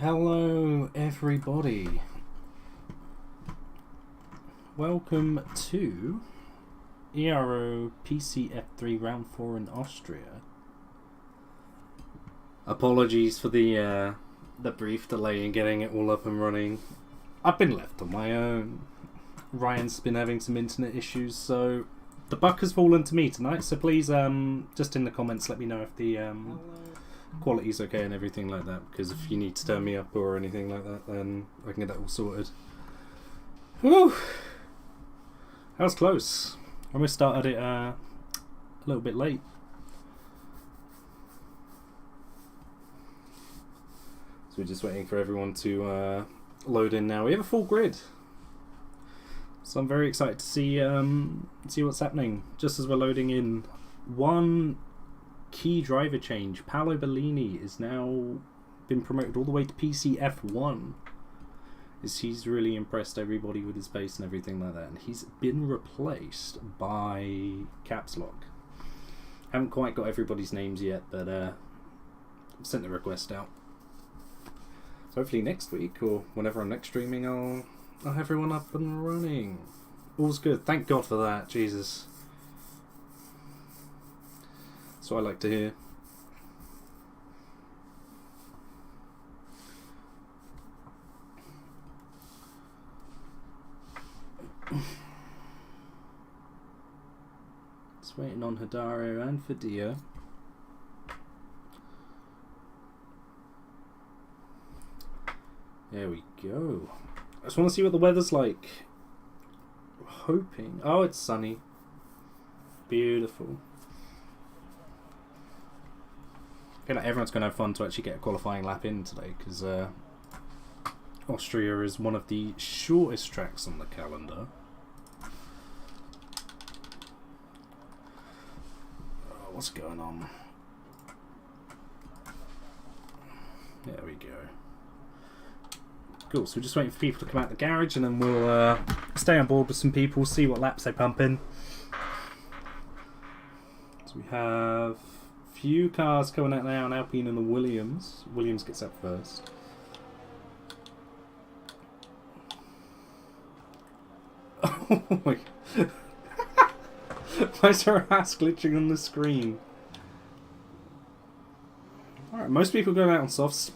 Hello everybody, welcome to Ero Pc F3 round 4 in Austria. Apologies for the brief delay in getting it all up and running. I've been left on my own. Ryan's been having some internet issues, so the buck has fallen to me tonight, so please just in the comments let me know if the quality's okay and everything like that, because if you need to turn me up or anything like that, then I can get that all sorted. Whew! That was close. I almost started it a little bit late. So we're just waiting for everyone to load in now. We have a full grid, so I'm very excited to see what's happening. Just as we're loading in, one key driver change. Paolo Bellini is now been promoted all the way to PC F1. He's really impressed everybody with his pace and everything like that, and he's been replaced by Caps Lock. Haven't quite got everybody's names yet, but I've sent the request out. So hopefully next week or whenever I'm next streaming, I'll have everyone up and running. All's good. Thank God for that. Jesus. That's what I like to hear. Just waiting on Hidario and Fadia. There we go. I just want to see what the weather's like. Hoping. Oh, it's sunny. Beautiful. I feel like everyone's going to have fun to actually get a qualifying lap in today, because Austria is one of the shortest tracks on the calendar. Oh, what's going on? There we go. Cool, so we're just waiting for people to come out the garage, and then we'll stay on board with some people, see what laps they pump in. So we have few cars coming out now, an Alpine and a Williams. Williams gets up first. Oh my god. Why is her ass glitching on the screen? Alright, most people going out on softs.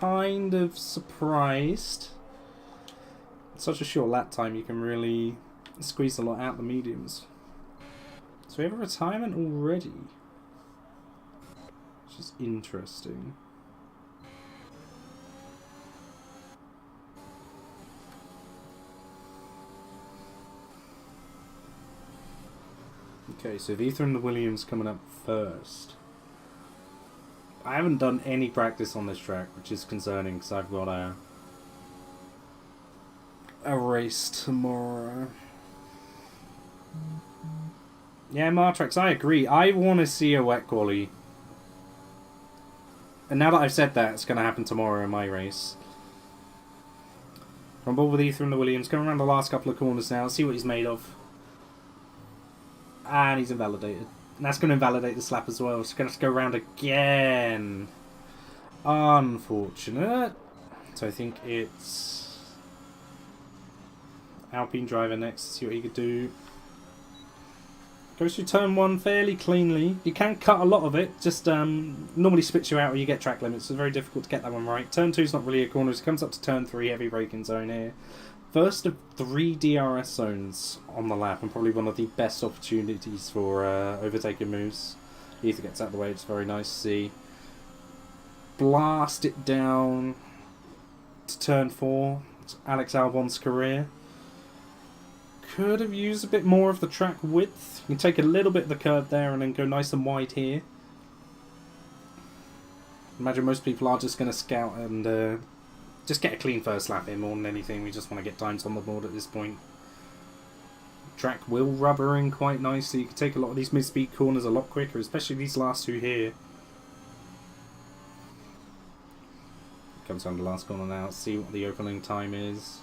Kind of surprised. Such a short lap time, you can really squeeze a lot out the mediums. So we have a retirement already, which is interesting. Okay, so Ether and the Williams coming up first. I haven't done any practice on this track, which is concerning, because I've got a race tomorrow. Yeah, Martrex, I agree. I want to see a wet quali. And now that I've said that, it's going to happen tomorrow in my race. I'm on board with Ether and the Williams. Going around the last couple of corners now. See what he's made of. And he's invalidated. And that's going to invalidate the slap as well. It's going to have to go around again. Unfortunate. So I think it's Alpine driver next. See what he could do. Goes through turn 1 fairly cleanly. You can cut a lot of it. Just normally spits you out when you get track limits. So it's very difficult to get that one right. Turn 2 is not really a corner. It comes up to turn 3, heavy braking zone here. First of 3 DRS zones on the lap, and probably one of the best opportunities for overtaking moves. Ether gets out of the way, it's very nice to see. Blast it down to turn 4. It's Alex Albon's career. Could have used a bit more of the track width. You can take a little bit of the curve there and then go nice and wide here. Imagine most people are just going to scout and just get a clean first lap in more than anything. We just want to get times on the board at this point. Track will rubber in quite nicely. You can take a lot of these mid-speed corners a lot quicker, especially these last 2 here. Comes down the last corner now. Let's see what the opening time is.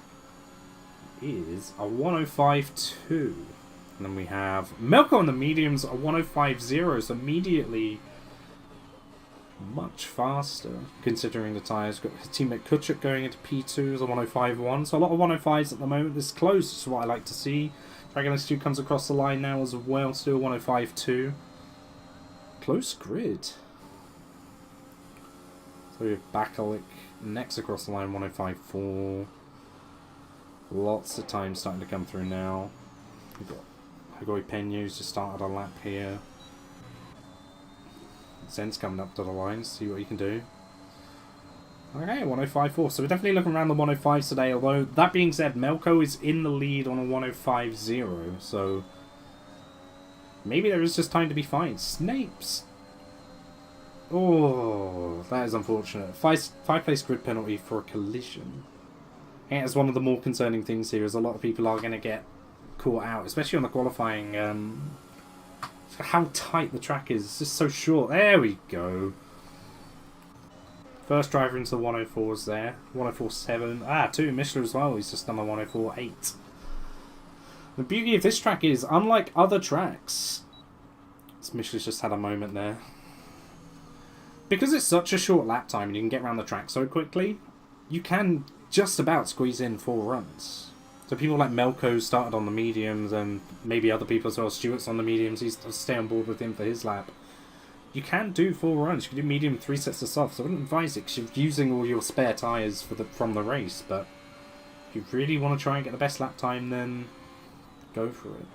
It is a 105.2. And then we have Melko on the mediums, a 105.0. So immediately much faster, considering the tyres. Got his teammate Kutchuk going into P2 as a 105.1, so a lot of 105s at the moment. This is close to what I like to see. Dragon X2 comes across the line now as well, still 105.2. Close grid. So we have Bakalik next across the line, 105.4. Lots of time starting to come through now. We've got Hagoi Peña's just started a lap here. Zen's coming up to the line, see what he can do. Okay, 105.4. So we're definitely looking around the 105s today, although that being said, Melko is in the lead on a 105.0, so maybe there is just time to be fine. Snapes! Oh, that is unfortunate. Five-place grid penalty for a collision. I think that's one of the more concerning things here, is a lot of people are going to get caught out, especially on the qualifying. How tight the track is. It's just so short. There we go. First driver into the 104s there. 104.7. Ah, 2 Michelin as well. He's just done a 104.8. The beauty of this track is, unlike other tracks, Michelin's just had a moment there. Because it's such a short lap time and you can get around the track so quickly, you can just about squeeze in 4 runs. So people like Melko started on the mediums, and maybe other people as well. Stewart's on the mediums. He's stay on board with him for his lap. You can do 4 runs. You can do medium, 3 sets of softs. I wouldn't advise it because you're using all your spare tyres from the race. But if you really want to try and get the best lap time, then go for it.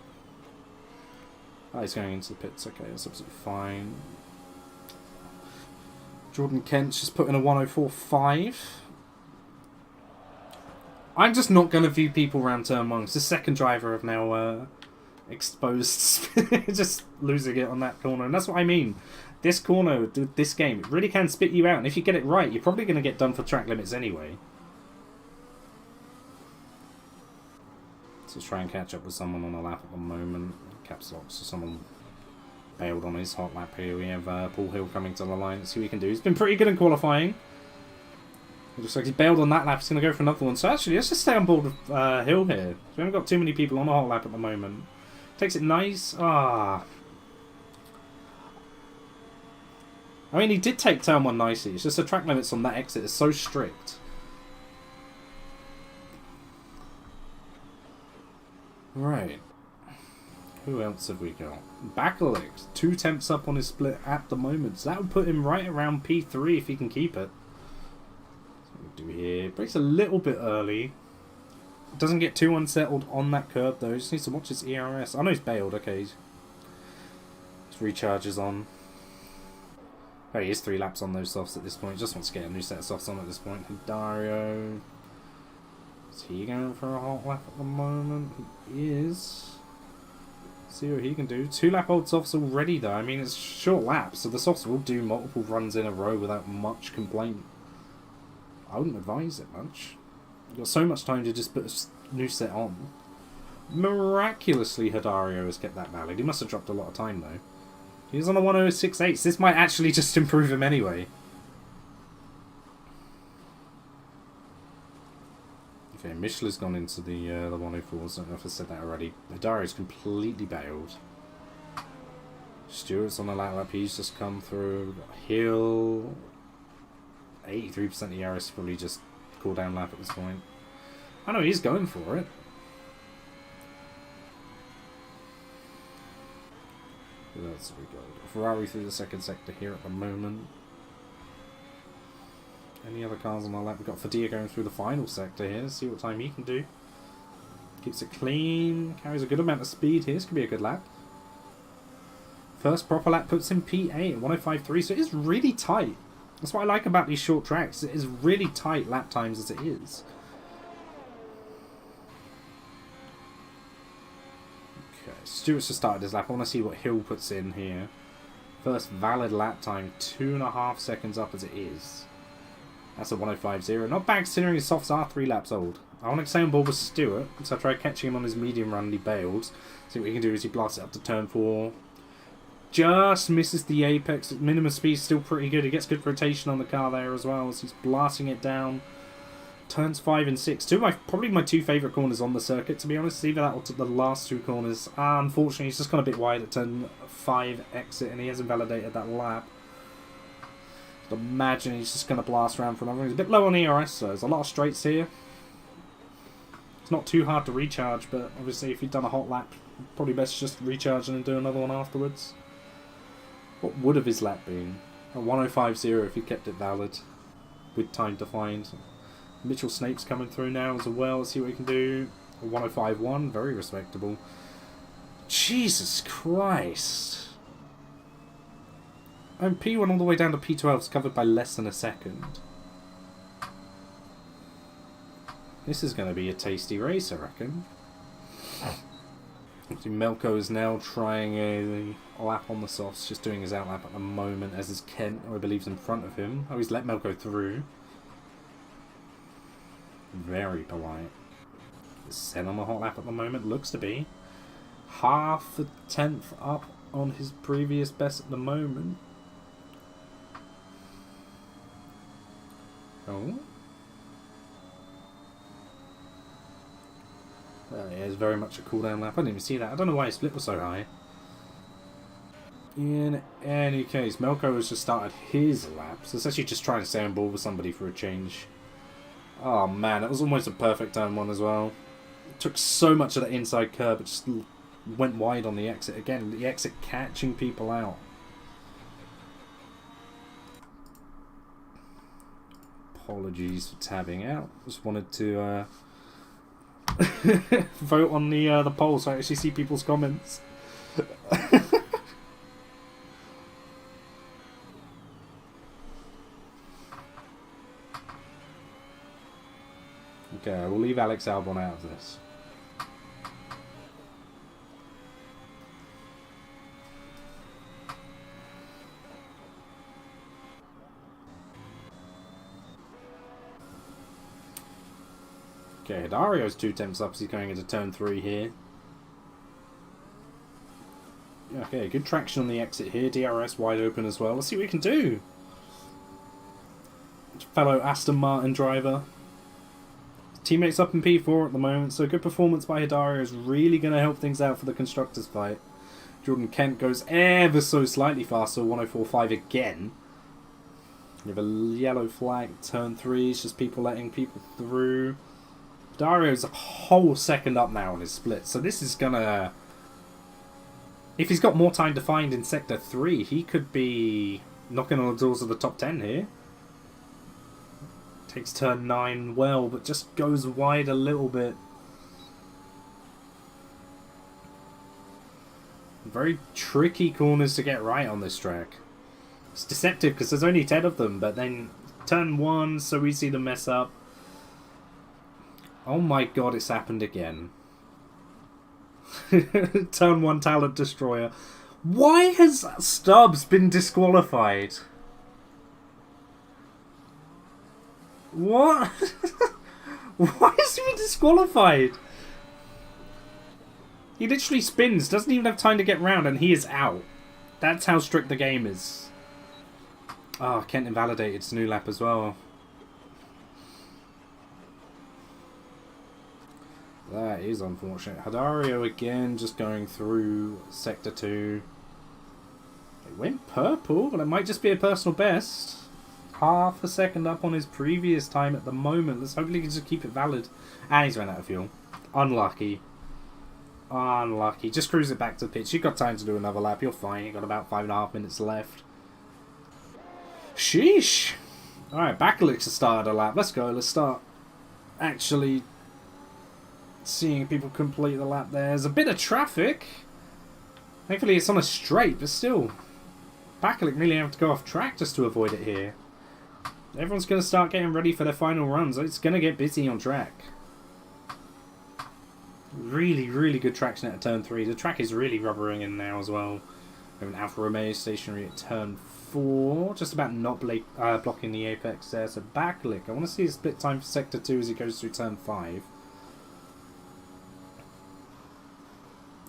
Oh, he's going into the pits. Okay, that's absolutely fine. Jordan Kent's just put in a 104.5. I'm just not going to view people around turn 1. It's the second driver I've now exposed. Just losing it on that corner. And that's what I mean. This corner, this game, it really can spit you out. And if you get it right, you're probably going to get done for track limits anyway. So try and catch up with someone on the lap at the moment. Caps lock, so someone bailed on his hot lap here. We have Paul Hill coming to the line. Let's see what he can do. He's been pretty good in qualifying. It looks like he's bailed on that lap. He's going to go for another one. So actually, let's just stay on board with Hill here. We haven't got too many people on the hot lap at the moment. Takes it nice. Ah. I mean, he did take turn 1 nicely. It's just the track limits on that exit is so strict. Right. Who else have we got? Bakalik, 2 tenths up on his split at the moment. So that would put him right around P3 if he can keep it. Do here. Breaks a little bit early. Doesn't get too unsettled on that curb though. Just needs to watch his ERS. I know he's bailed. Okay. His recharges on. Oh, he is 3 laps on those softs at this point. Just wants to get a new set of softs on at this point. Dario. Is he going for a hot lap at the moment? He is. See what he can do. 2 lap old softs already though. I mean, it's short laps, so the softs will do multiple runs in a row without much complaint. I wouldn't advise it much. You've got so much time to just put a new set on. Miraculously, Hidario has kept that valid. He must have dropped a lot of time, though. He's on a 106.8, so this might actually just improve him anyway. Okay, Michelin's gone into the 104s. I don't know if I said that already. Hidario's completely bailed. Stewart's on the lap. He's just come through. Hill... 83% ERS, probably just cool down lap at this point. I know he's going for it. Who else have we got? Ferrari through the second sector here at the moment. Any other cars on our lap? We've got Fadia going through the final sector here. See what time he can do. Keeps it clean. Carries a good amount of speed here. This could be a good lap. First proper lap puts him P8 at 105.3, so it is really tight. That's what I like about these short tracks. It is really tight lap times as it is. Okay, Stewart's just started his lap. I want to see what Hill puts in here. First valid lap time, 2.5 seconds up as it is. That's a 105.0. Not bad considering his softs are 3 laps old. I want to stay on board with Stewart, so I tried catching him on his medium run and he bailed. See what he can do is he blasts it up to turn 4. Just misses the apex. Minimum speed is still pretty good. He gets good rotation on the car there as well as he's blasting it down. Turns 5 and 6. Probably my 2 favourite corners on the circuit, to be honest. Either that or the last 2 corners. Unfortunately, he's just gone a bit wide at turn 5 exit and he hasn't validated that lap. I'd imagine he's just going to blast around for another. He's a bit low on ERS, so there's a lot of straights here. It's not too hard to recharge, but obviously if you've done a hot lap, probably best just recharge and do another one afterwards. What would have his lap been? A 105.0 if he kept it valid, with time to find. Mitchell Snape's coming through now as well. Let's see what he can do. A 105.1, very respectable. Jesus Christ. And P1 all the way down to P12 is covered by less than a second. This is going to be a tasty race, I reckon. Melko is now trying a lap on the softs, just doing his outlap at the moment, as is Kent, who I believe is in front of him. Oh, he's let Melko through. Very polite. Is Sen on the hot lap at the moment? Looks to be. Half a tenth up on his previous best at the moment. Oh. Yeah, it's very much a cooldown lap. I didn't even see that. I don't know why his split was so high. In any case, Melko has just started his lap. So it's actually just trying to stay on board with somebody for a change. Oh man, that was almost a perfect turn one as well. It took so much of that inside curb, it just went wide on the exit. Again, the exit catching people out. Apologies for tabbing out. Just wanted to vote on the poll so I actually see people's comments. Okay, we'll leave Alex Albon out of this. Okay, Dario's 2 tenths up as he's going into turn 3 here. Okay, good traction on the exit here. DRS wide open as well. Let's see what we can do. Fellow Aston Martin driver. Teammates up in P4 at the moment, so good performance by Hidario is really going to help things out for the Constructors fight. Jordan Kent goes ever so slightly faster, 104.5 again. You have a yellow flag, turn 3, it's just people letting people through. Dario's a whole second up now on his split, so this is gonna... If he's got more time to find in Sector 3, he could be knocking on the doors of the top 10 here. Takes turn 9 well, but just goes wide a little bit. Very tricky corners to get right on this track. It's deceptive because there's only 10 of them, but then turn 1, so we see them mess up. Oh my god, it's happened again. Turn 1 talent destroyer. Why has Stubbs been disqualified? What? Why is he disqualified? He literally spins, doesn't even have time to get round, and he is out. That's how strict the game is. Oh, Kent invalidated his new lap as well. That is unfortunate. Hidario again, just going through Sector 2. It went purple, but it might just be a personal best. Half a second up on his previous time at the moment. Let's hopefully just keep it valid. And he's run out of fuel. Unlucky. Unlucky. Just cruise it back to the pitch. You've got time to do another lap. You're fine. You've got about 5.5 minutes left. Sheesh. Alright, Bakalix has started a lap. Let's go. Let's start actually seeing people complete the lap there. There's a bit of traffic. Thankfully it's on a straight, but still. Bakalix nearly have to go off track just to avoid it here. Everyone's going to start getting ready for their final runs. It's going to get busy on track. Really, really good traction at turn 3. The track is really rubbering in now as well. We have an Alfa Romeo stationary at turn 4. Just about not blocking the apex there. So Bakalix, I want to see his split time for Sector 2 as he goes through turn 5.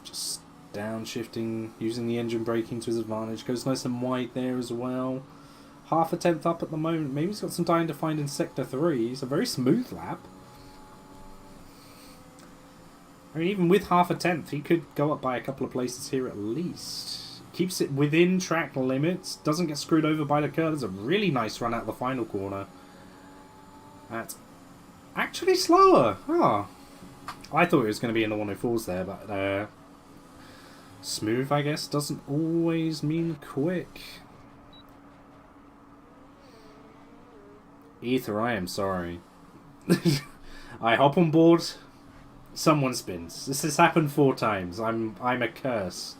Just downshifting, using the engine braking to his advantage. Goes nice and wide there as well. Half a tenth up at the moment. Maybe he's got some time to find in Sector 3. It's a very smooth lap. I mean, even with half a tenth, he could go up by a couple of places here at least. Keeps it within track limits. Doesn't get screwed over by the curve. There's a really nice run out the final corner. That's actually slower. Oh. I thought it was going to be in the 104s there, but smooth, I guess, doesn't always mean quick. Ether, I am sorry. I hop on board, someone spins. This has happened 4 times. I'm a curse.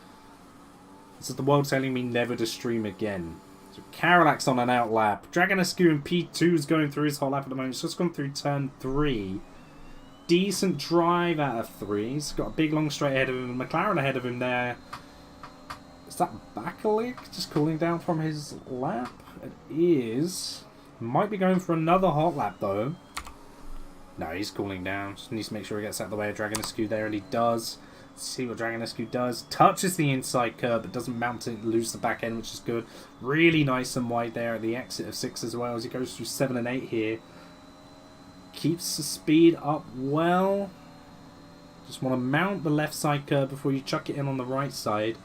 This is the world telling me never to stream again. So Carolac's on an out lap. Dragonescu in P2 is going through his whole lap at the moment. It's just gone through turn 3. Decent drive out of 3. He's got a big long straight ahead of him. McLaren ahead of him there. Is that Bakalik just cooling down from his lap? It is. Might be going for another hot lap though. No, he's cooling down. Just needs to make sure he gets out of the way of Dragonescu there, and he does. Let's see what Dragonescu does. Touches the inside curb, but doesn't mount it, lose the back end, which is good. Really nice and wide there at the exit of 6 as well, as he goes through 7 and 8 here. Keeps the speed up well. Just want to mount the left side curb before you chuck it in on the right side.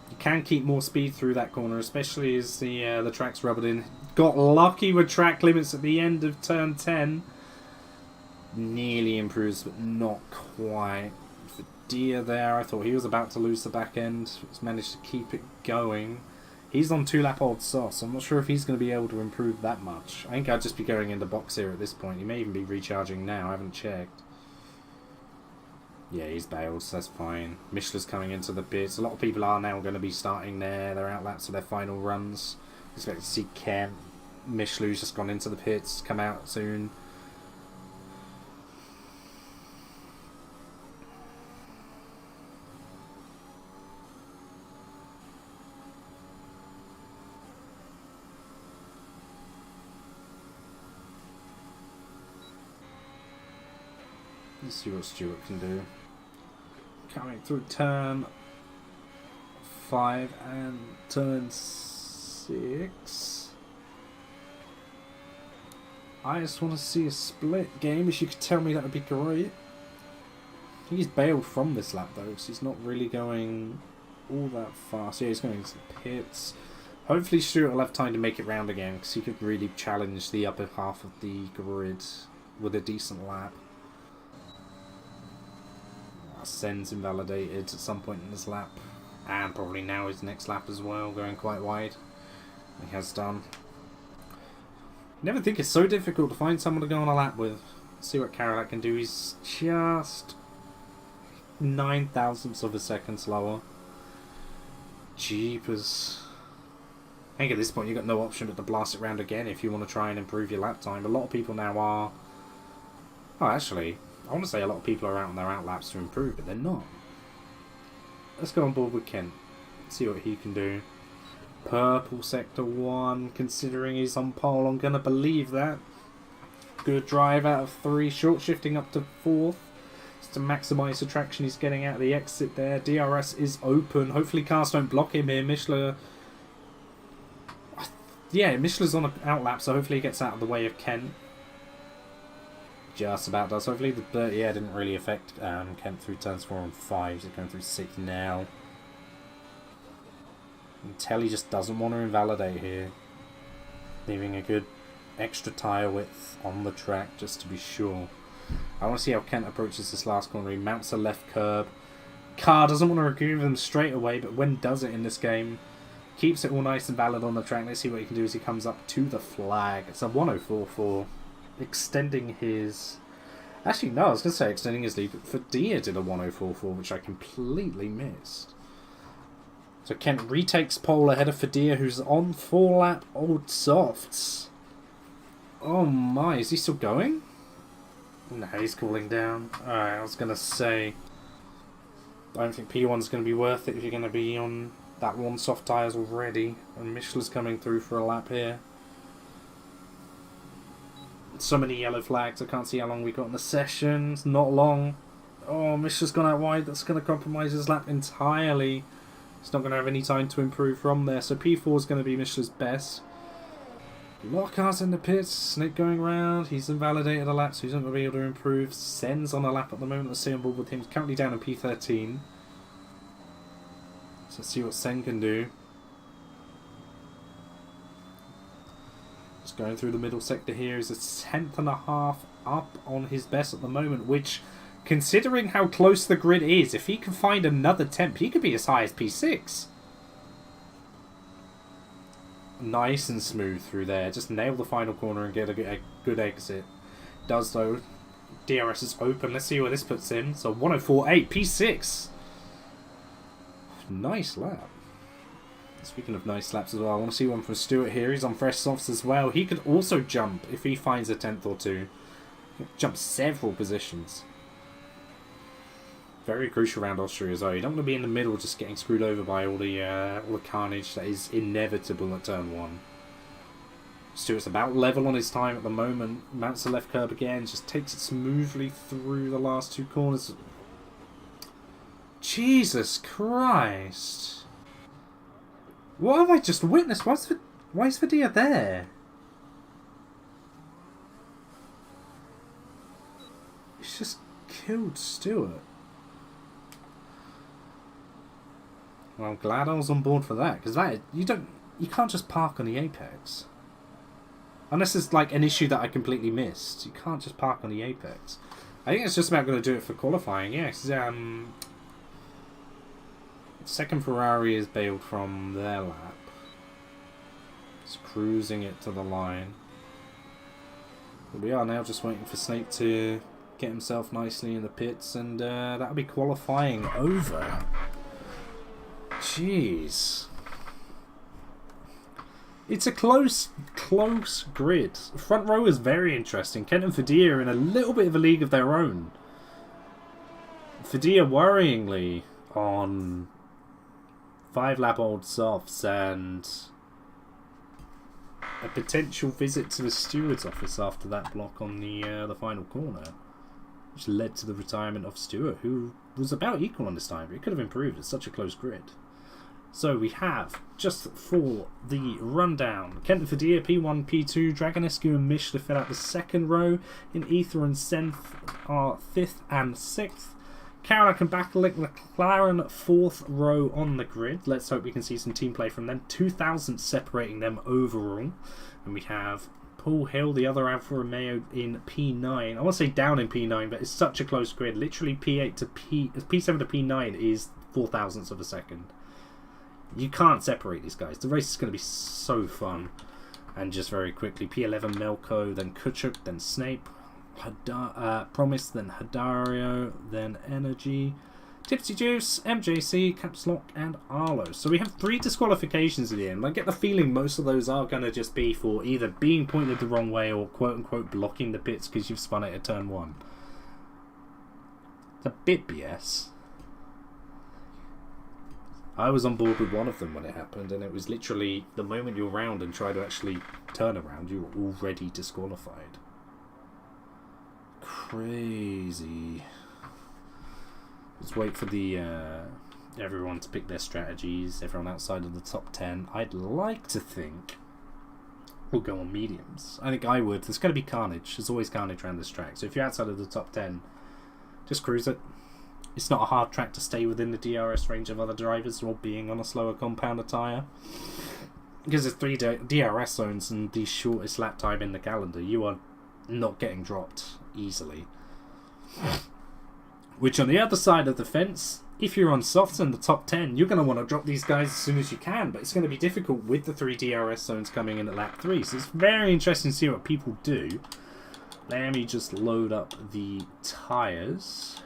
You can keep more speed through that corner, especially as the track's rubbered in. Got lucky with track limits at the end of turn 10. Nearly improves, but not quite. For Deer there, I thought he was about to lose the back end. He's managed to keep it going. He's on 2-lap-old sauce. I'm not sure if he's going to be able to improve that much. I think I'd just be going in the box here at this point. He may even be recharging now. I haven't checked. Yeah, he's bailed, so that's fine. Michelin's coming into the pits. A lot of people are now going to be starting their outlaps for their final runs. Expect to see Kent. Michelin's just gone into the pits. Come out soon. Let's see what Stewart can do. Coming through turn 5 and turn 6. I just want to see a split game. If you could tell me, that would be great. I think he's bailed from this lap though, because he's not really going all that fast. Yeah, he's going into the pits. Hopefully Stewart will have time to make it round again, because he could really challenge the upper half of the grid with a decent lap. Sen's invalidated at some point in this lap, and probably now his next lap as well, going quite wide. He has done. Never think it's so difficult to find someone to go on a lap with. Let's see what Carolac can do. He's just 9 thousandths of a second slower. Jeepers. I think at this point you've got no option but to blast it round again if you want to try and improve your lap time. A lot of people now are... Oh, actually, I want to say a lot of people are out on their outlaps to improve, but they're not. Let's go on board with Kent. See what he can do. Purple sector 1, considering he's on pole, I'm going to believe that. Good drive out of 3, short shifting up to 4th. Just to maximise the traction he's getting out of the exit there. DRS is open. Hopefully cars don't block him here. Michelin... Yeah, Michelin's on an outlap, so hopefully he gets out of the way of Kent. Just about does. Hopefully the dirty air didn't really affect Kent through turns 4 and 5. He's going through 6 now. And Telly just doesn't want to invalidate here. Leaving a good extra tyre width on the track just to be sure. I want to see how Kent approaches this last corner. He mounts a left curb. Car doesn't want to remove them straight away, but when does it in this game? Keeps it all nice and valid on the track. Let's see what he can do as he comes up to the flag. It's a 104.4. Extending his... Actually, no, I was going to say extending his lead, but Fadia did a 104.4, which I completely missed. So Kent retakes pole ahead of Fadia, who's on 4-lap old softs. Oh my, is he still going? No, he's cooling down. Alright, I was going to say... I don't think P1's going to be worth it if you're going to be on that 1 soft tyres already. And Michelin's coming through for a lap here. So many yellow flags, I can't see how long we got in the session. It's not long. Oh, Michelin's gone out wide. That's going to compromise his lap entirely. He's not going to have any time to improve from there. So P4 is going to be Michelin's best. A lot of cars in the pits. Snake going round. He's invalidated a lap, so he's not going to be able to improve. Sen's on a lap at the moment. Let's see on board with him. He's currently down in P13. So Let's see what Sen can do. Just going through the middle sector here. He's a 10th.5 up on his best at the moment, which, considering how close the grid is, if he can find another temp, he could be as high as P6. Nice and smooth through there. Just nail the final corner and get a good exit. Does though. DRS is open. Let's see where this puts him. So 104.8, P6. Nice lap. Speaking of nice laps as well, I want to see one from Stewart here. He's on fresh softs as well. He could also jump if he finds a 10th or two. Jump several positions. Very crucial around Austria as well. You don't want to be in the middle just getting screwed over by all the carnage that is inevitable at turn 1. Stewart's about level on his time at the moment. Mounts the left curb again. Just takes it smoothly through the last two corners. Jesus Christ. What have I just witnessed? Why is Vidya there? He's just killed Stewart. Well, I'm glad I was on board for that, because you can't just park on the apex. Unless it's like an issue that I completely missed. You can't just park on the apex. I think it's just about going to do it for qualifying. Yes, second Ferrari is bailed from their lap. It's cruising it to the line. But we are now just waiting for Snape to get himself nicely in the pits, and that'll be qualifying over. Jeez. It's a close grid. Front row is very interesting. Kent and Fadea are in a little bit of a league of their own. Fadea worryingly on 5-lap-old softs and a potential visit to the steward's office after that block on the final corner, which led to the retirement of Stewart, who was about equal on this time, but it could have improved. It's such a close grid. So we have, just for the rundown, Kent and Fadea, P1, P2, Dragonescu and Mish to fill out the second row. In Ether and Senth are 5th and 6th. Carolak and Battalick McLaren 4th row on the grid. Let's hope we can see some team play from them. 2,000 separating them overall. And we have Paul Hill, the other Alfa Romeo, in P9. I want to say down in P9, but it's such a close grid. Literally P7 to P9 is 0.004 of a second. You can't separate these guys. The race is going to be so fun. And just very quickly, P11 Melko, then Kuchuk, then Snape, Promise, then Hadario, then Energy, Tipsy Juice, MJC, Caps Lock, and Arlo. So we have 3 disqualifications at the end. I get the feeling most of those are going to just be for either being pointed the wrong way or quote-unquote blocking the pits because you've spun it at turn 1. It's a bit BS. I was on board with one of them when it happened, and it was literally the moment you're around and try to actually turn around, you're already disqualified. Crazy. Let's wait for the everyone to pick their strategies, everyone outside of the top 10. I'd like to think we'll go on mediums. I think I would. There's going to be carnage. There's always carnage around this track. So if you're outside of the top 10, just cruise it. It's not a hard track to stay within the DRS range of other drivers or being on a slower compounder tyre. Because there's 3 DRS zones and the shortest lap time in the calendar, you are not getting dropped easily. Which on the other side of the fence, if you're on softs in the top 10, you're going to want to drop these guys as soon as you can, but it's going to be difficult with the 3 DRS zones coming in at lap 3. So it's very interesting to see what people do. Let me just load up the tyres.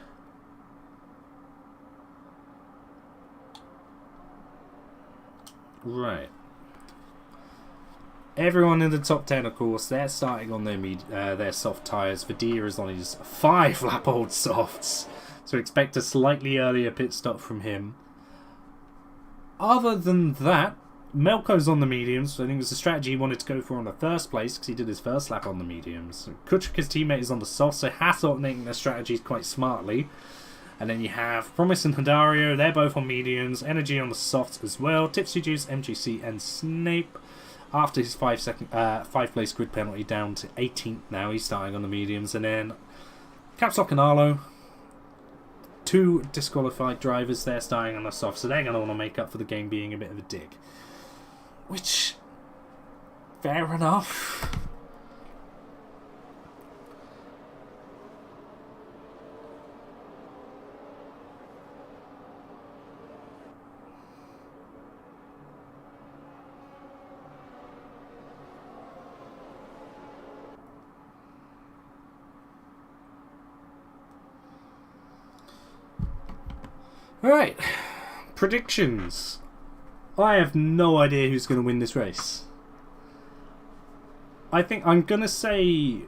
Right. Everyone in the top 10, of course, they're starting on their soft tyres. Vidya is on his 5-lap-old softs, so expect a slightly earlier pit stop from him. Other than that, Melko's on the mediums, so I think it was a strategy he wanted to go for in the first place, because he did his first lap on the mediums. Kuchuk, his teammate, is on the soft, so Haas alternating their strategies quite smartly. And then you have Promise and Hadario, they're both on mediums. Energy on the softs as well. Tipsy Juice, MGC, and Snape. After his 5-place grid penalty down to 18th now, he's starting on the mediums. And then Caps Lock and Arlo, 2 disqualified drivers there starting on us off, so they're going to want to make up for the game being a bit of a dick. Which, fair enough. Alright, predictions. I have no idea who's going to win this race. I think I'm going to say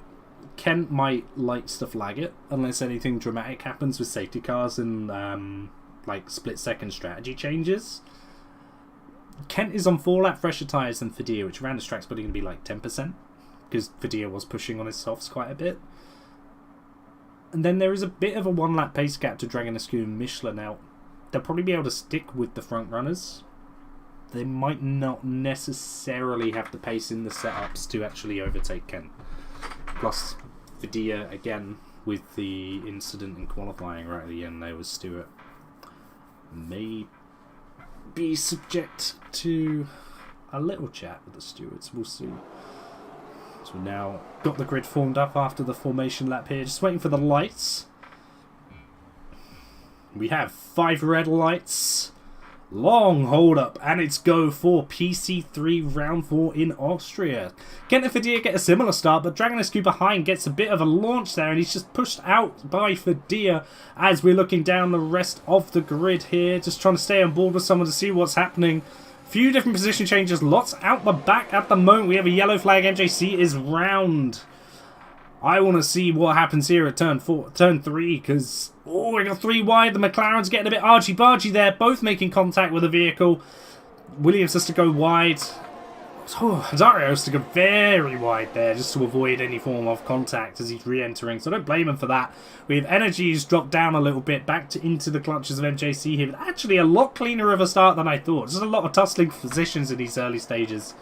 Kent might light stuff lag it, unless anything dramatic happens with safety cars and like split-second strategy changes. Kent is on 4 lap fresher tyres than Fadia, which around this track's probably going to be like 10%, because Fadia was pushing on his softs quite a bit. And then there is a bit of a 1 lap pace gap to Dragon Askew and Michelin out. They'll probably be able to stick with the front runners. They might not necessarily have the pace in the setups to actually overtake Kent. Plus, Fadia, again, with the incident in qualifying right at the end there with Stewart, may be subject to a little chat with the stewards. We'll see. So we've now got the grid formed up after the formation lap here. Just waiting for the lights. We have 5 red lights. Long hold up, and it's go for PC3 round 4 in Austria. Kent and Fadia get a similar start, but Dragon Askew behind gets a bit of a launch there, and he's just pushed out by Fadia as we're looking down the rest of the grid here, just trying to stay on board with someone to see what's happening. Few different position changes, lots out the back at the moment. We have a yellow flag. MJC is round. I want to see what happens here at turn 3, because we got 3 wide. The McLaren's getting a bit argy-bargy there, both making contact with the vehicle. Williams has to go wide. Zario has to go very wide there just to avoid any form of contact as he's re-entering, so I don't blame him for that. We have Energies dropped down a little bit, back into the clutches of MJC here. Actually, a lot cleaner of a start than I thought. Just a lot of tussling positions in these early stages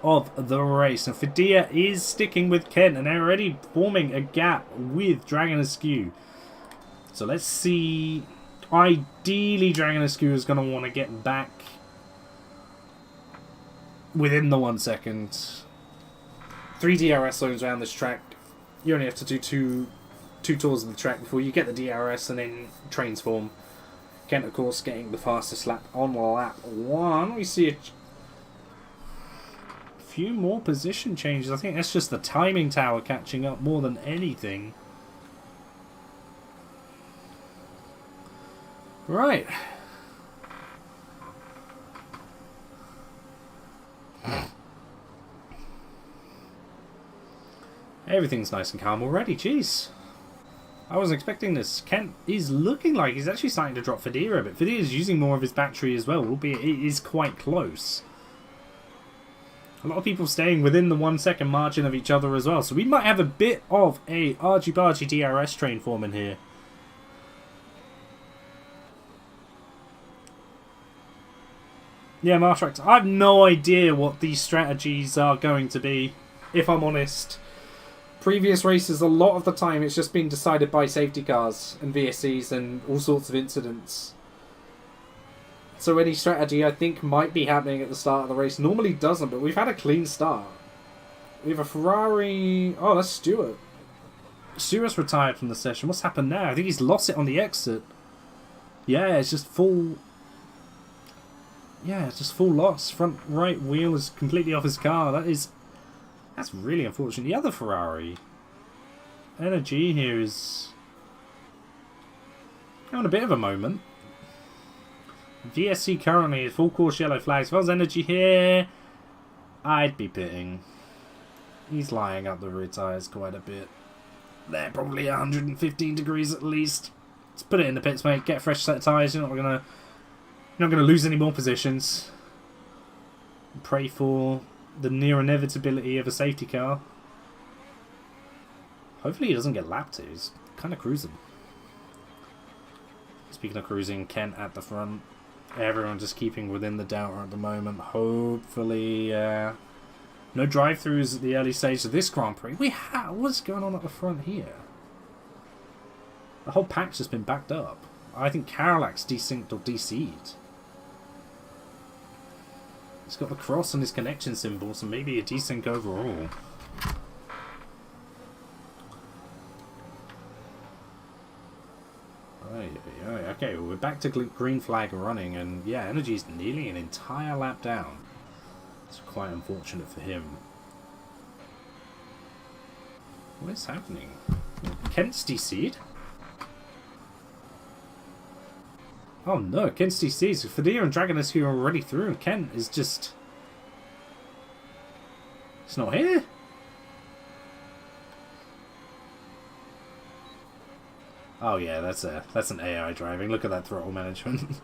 of the race. And Fadia is sticking with Kent, and they're already forming a gap with Dragon Askew. So let's see. Ideally, Dragon Askew is going to want to get back within the 1 second. 3 DRS zones around this track. You only have to do two tours of the track before you get the DRS, and then trains form. Kent, of course, getting the fastest lap on lap 1. We see a few more position changes. I think that's just the timing tower catching up more than anything. Right. Everything's nice and calm already, jeez. I wasn't expecting this. Kent is looking like he's actually starting to drop Fadia a bit. Fadia is using more of his battery as well, albeit it is quite close. A lot of people staying within the 1 second margin of each other as well. So we might have a bit of a argy-bargy DRS train forming here. Yeah, Martrax, I have no idea what these strategies are going to be, if I'm honest. Previous races, a lot of the time, it's just been decided by safety cars and VSCs and all sorts of incidents. So any strategy, I think, might be happening at the start of the race. Normally doesn't, but we've had a clean start. We have a Ferrari... Oh, that's Stewart. Stewart's retired from the session. What's happened now? I think he's lost it on the exit. Yeah, it's just full... Yeah, it's just full loss. Front right wheel is completely off his car. That's really unfortunate. The other Ferrari. Energy here is having a bit of a moment. VSC currently is full course yellow flags. As well as Energy here, I'd be pitting. He's lying up the rear tyres quite a bit. They're probably 115 degrees at least. Let's put it in the pits, mate. Get a fresh set of tyres. You're not gonna lose any more positions. Pray for the near inevitability of a safety car. Hopefully he doesn't get lapped. He's kind of cruising. Speaking of cruising, Kent at the front. Everyone just keeping within the delta at the moment. Hopefully, no drive-throughs at the early stage of this Grand Prix. What's going on at the front here? The whole pack's just been backed up. I think Karalak's desynced or DC'd. He's got the cross on his connection symbol, so maybe a desync overall. Okay, well, we're back to green flag running, and yeah, Energy's nearly an entire lap down. It's quite unfortunate for him. What is happening? Kent's DC'd? Oh no, Kent's DC'd. Fadea and Dragonescu are already through, and Kent is just... It's not here? Oh yeah, that's an AI driving. Look at that throttle management.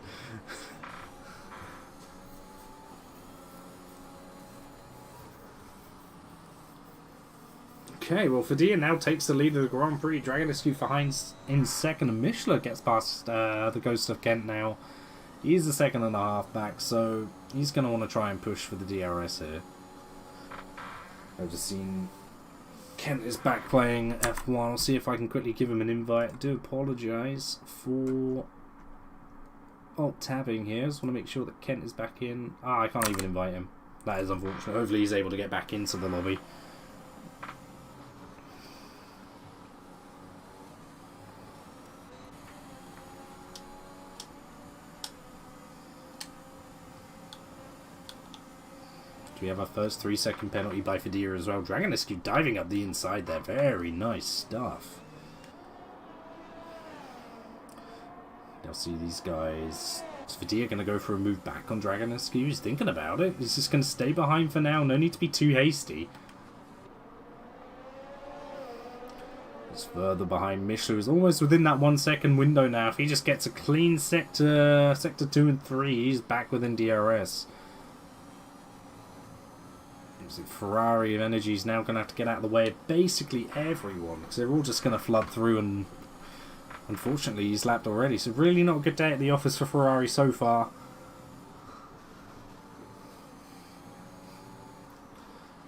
Okay, well, Fadea now takes the lead of the Grand Prix. Dragonescu behind in second, and Mishler gets past the Ghost of Kent now. He's the second and a half back, so he's going to want to try and push for the DRS here. I've just seen Kent is back playing F1. I'll see if I can quickly give him an invite. I do apologise for alt-tabbing here. I just want to make sure that Kent is back in. I can't even invite him. That is unfortunate. Hopefully he's able to get back into the lobby. We have our first 3-second penalty by Fadea as well. Dragonescu diving up the inside there. Very nice stuff. Now see these guys. Is Fadea going to go for a move back on Dragonescu? He's thinking about it. He's just going to stay behind for now. No need to be too hasty. He's further behind Mishler. He's almost within that 1 second window now. If he just gets a clean sector 2 and 3, he's back within DRS. Ferrari of Energy is now going to have to get out of the way of basically everyone, because they're all just going to flood through, and unfortunately he's lapped already. So really not a good day at the office for Ferrari so far.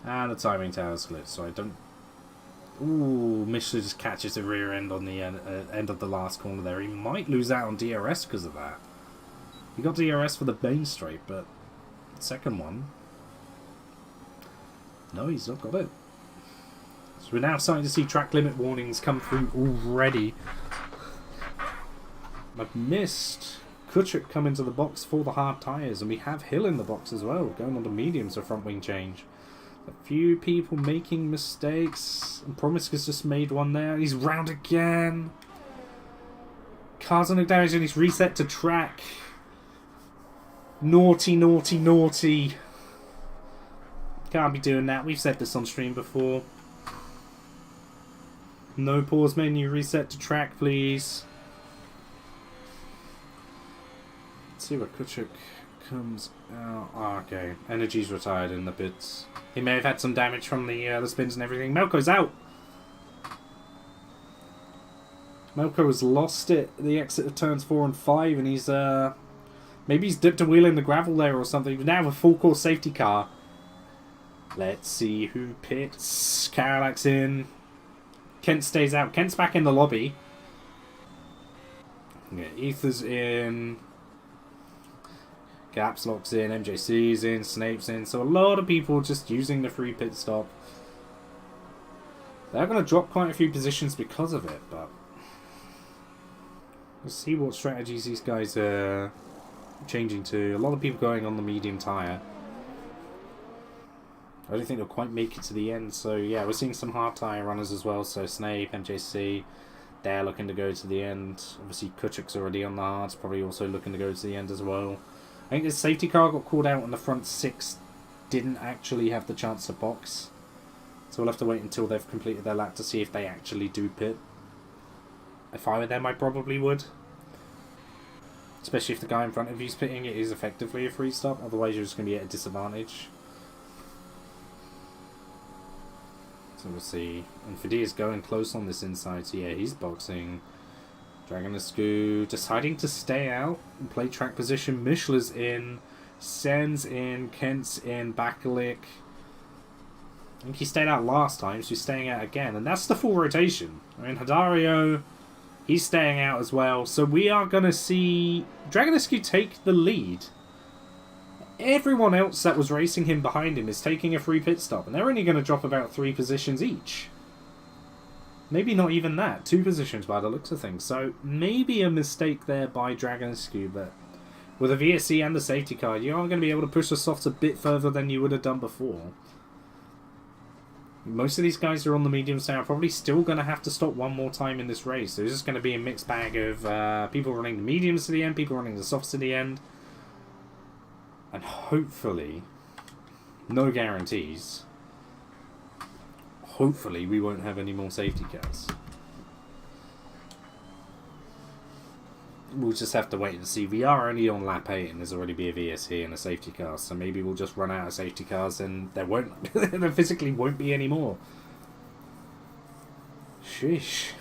And the timing tower split, so I don't... Ooh, Mishler just catches the rear end on the end of the last corner there. He might lose out on DRS because of that. He got DRS for the main straight, but the second one... No, he's not got it. So we're now starting to see track limit warnings come through already. I've missed Kuchuk come into the box for the hard tyres, and we have Hill in the box as well, going on to mediums for front wing change. A few people making mistakes, and Promiscuous just made one there. He's round again. Cars on the damage, and he's reset to track. Naughty, naughty, naughty. Can't be doing that. We've said this on stream before. No pause menu. Reset to track, please. Let's see where Kuchuk comes out. Oh, okay. Energy's retired in the pits. He may have had some damage from the spins and everything. Melko's out. Melko has lost it at the exit of turns 4 and 5, and he's maybe he's dipped a wheel in the gravel there or something. But now a full course safety car. Let's see who pits. Karalak's in. Kent stays out. Kent's back in the lobby. Yeah, Ether's in. Gaps locks in. MJC's in. Snape's in. So a lot of people just using the free pit stop. They're going to drop quite a few positions because of it, but let's see what strategies these guys are changing to. A lot of people going on the medium tyre. I don't think they'll quite make it to the end, so yeah, we're seeing some hard tyre runners as well, so Snape, MJC, they're looking to go to the end. Obviously Kuchuk's already on the hards, probably also looking to go to the end as well. I think the safety car got called out and the front 6 didn't actually have the chance to box. So we'll have to wait until they've completed their lap to see if they actually do pit. If I were them, I probably would. Especially if the guy in front of you's pitting, it is effectively a free stop, otherwise you're just going to be at a disadvantage. So we'll see. And Fadea's going close on this inside, so yeah, he's boxing. Dragonescu deciding to stay out and play track position. Mishler's in. Sen's in. Kent's in. Bakalik. I think he stayed out last time, so he's staying out again. And that's the full rotation. I mean, Hadario He's staying out as well. So we are going to see Dragonescu take the lead. Everyone else that was racing him behind him is taking a free pit stop. And they're only going to drop about 3 positions each. Maybe not even that. 2 positions by the looks of things. So maybe a mistake there by Dragonescu. But with a VSC and the safety car, you are going to be able to push the softs a bit further than you would have done before. Most of these guys are on the mediums now. Probably still going to have to stop one more time in this race. There's just going to be a mixed bag of people running the mediums to the end, people running the softs to the end. And hopefully, no guarantees, hopefully we won't have any more safety cars. We'll just have to wait and see. We are only on lap 8 and there's already be a VSC and a safety car, so maybe we'll just run out of safety cars and there won't, there physically won't be any more. Sheesh.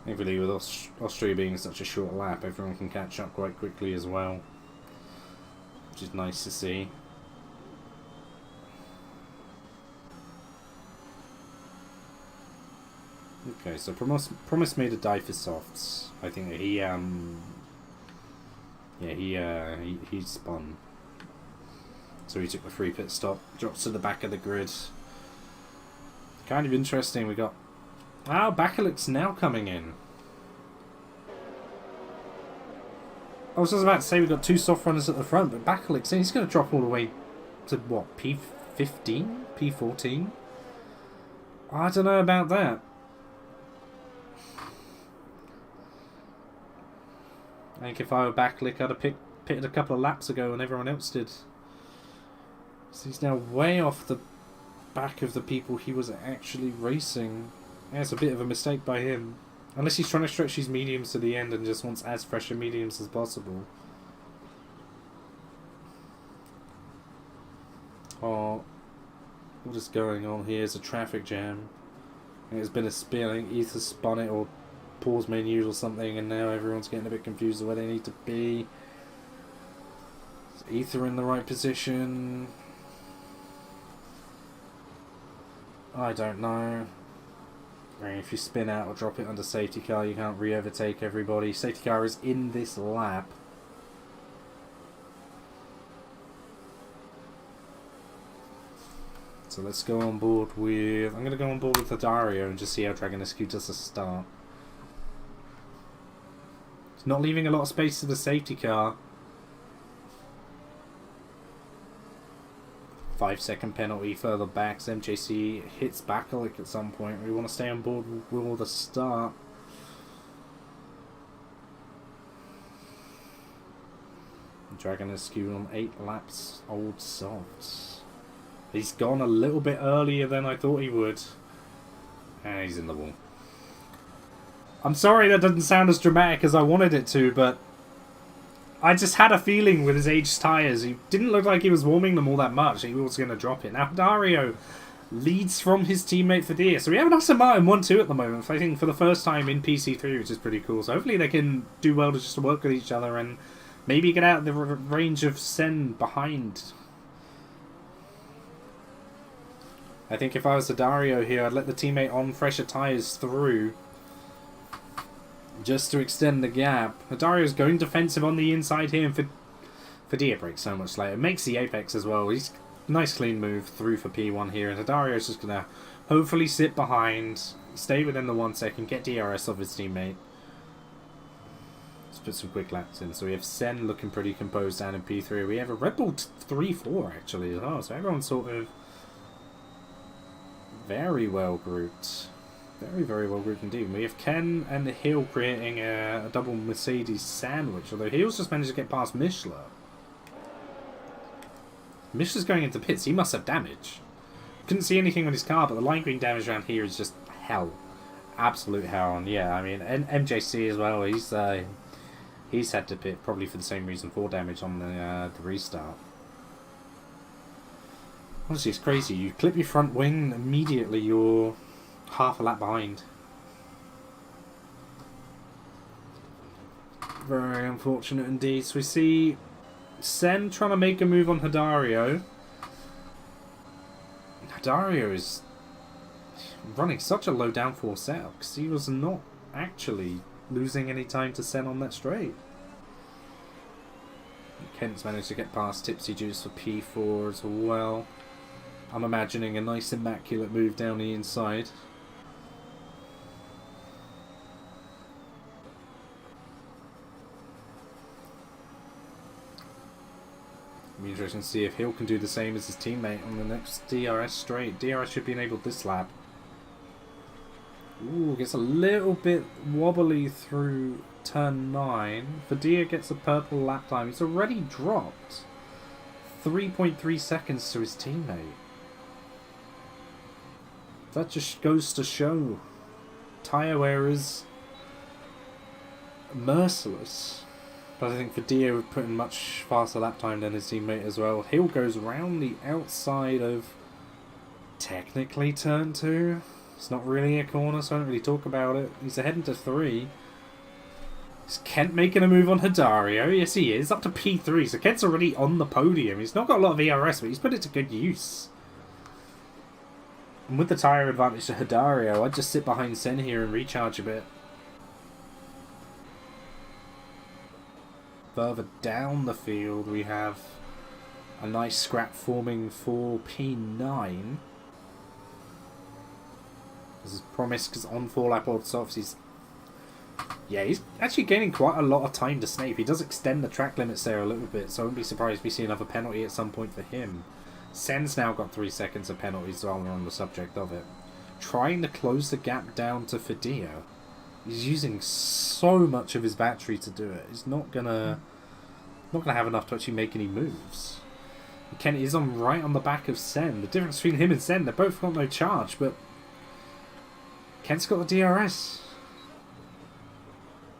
Hopefully with Austria being such a short lap, everyone can catch up quite quickly as well, which is nice to see. Okay, so Promise made a die for softs. I think that he spun. So he took the free pit stop, drops to the back of the grid. Kind of interesting. We got Bakalic's now coming in. I was just about to say we got 2 soft runners at the front, but Bakalic's he's going to drop all the way to what, P15, P14. I don't know about that. I think if I were Bakalik, I'd have pitted a couple of laps ago when everyone else did. So he's now way off the back of the people he was actually racing. Yeah, it's a bit of a mistake by him. Unless he's trying to stretch his mediums to the end and just wants as fresh a mediums as possible. Oh, what is going on here? Is a traffic jam. There's been a spin. Either spun it or pause menus or something, and now everyone's getting a bit confused of where they need to be. Is Ether in the right position? I don't know. I mean, if you spin out or drop it under safety car, you can't re-overtake everybody. Safety car is in this lap. So let's go on board with... I'm going to go on board with Dario and just see how Dragonescu does the start. He's not leaving a lot of space to the safety car. 5-second penalty further back. MJC hits Bakalik at some point. We want to stay on board with the start. Dragonescu on 8 laps, old softs. He's gone a little bit earlier than I thought he would. And he's in the wall. I'm sorry that doesn't sound as dramatic as I wanted it to, but I just had a feeling with his aged tyres. He didn't look like he was warming them all that much. He was going to drop it. Now Dario leads from his teammate Fadir. So we have an Aston Martin 1-2 at the moment, fighting for the first time in PC3, which is pretty cool. So hopefully they can do well to just work with each other and maybe get out of the range of Sen behind. I think if I was a Dario here, I'd let the teammate on fresher tyres through, just to extend the gap. Dario's going defensive on the inside here, and Fadir breaks so much later. Makes the apex as well. He's nice clean move through for P1 here, and Dario's just going to hopefully sit behind, stay within the 1 second, get DRS off his teammate. Let's put some quick laps in. So we have Sen looking pretty composed down in P3. We have a Red Bull 3-4 actually as well, so everyone's sort of very well grouped. Very, very well grouped indeed. We have Ken and Hill creating a double Mercedes sandwich, although Hill's just managed to get past Mishler. Mishler's going into pits. He must have damage. Couldn't see anything on his car, but the lime green damage around here is just hell. Absolute hell. And yeah, I mean, and MJC as well, he's had to pit probably for the same reason, 4 damage on the restart. Honestly, it's crazy. You clip your front wing, immediately you're half a lap behind. Very unfortunate indeed. So we see Sen trying to make a move on Dario. Dario is running such a low downforce setup because he was not actually losing any time to Sen on that straight. Kent's managed to get past Tipsy Juice for P4 as well. I'm imagining a nice immaculate move down the inside. It'll be interesting to see if Hill can do the same as his teammate on the next DRS straight. DRS should be enabled this lap. Ooh, gets a little bit wobbly through turn 9. Fadia gets a purple lap time. He's already dropped 3.3 seconds to his teammate. That just goes to show tyre wear is merciless. But I think Fadia would put in much faster lap time than his teammate as well. Hill goes round the outside of technically turn 2. It's not really a corner, so I don't really talk about it. He's ahead into 3. Is Kent making a move on Hidario? Yes, he is. Up to P3, so Kent's already on the podium. He's not got a lot of ERS, but he's put it to good use. And with the tyre advantage to Hidario, I'd just sit behind Sen here and recharge a bit. Further down the field, we have a nice scrap forming for P9. This is promised because on 4-lap old softs, he's actually gaining quite a lot of time to Snape. He does extend the track limits there a little bit, so I wouldn't be surprised if we see another penalty at some point for him. Sen's now got 3 seconds of penalties while we're on the subject of it. Trying to close the gap down to Fadia. He's using so much of his battery to do it. He's not gonna have enough to actually make any moves. Kent is right on the back of Sen. The difference between him and Sen, they've both got no charge, but Kent's got the DRS.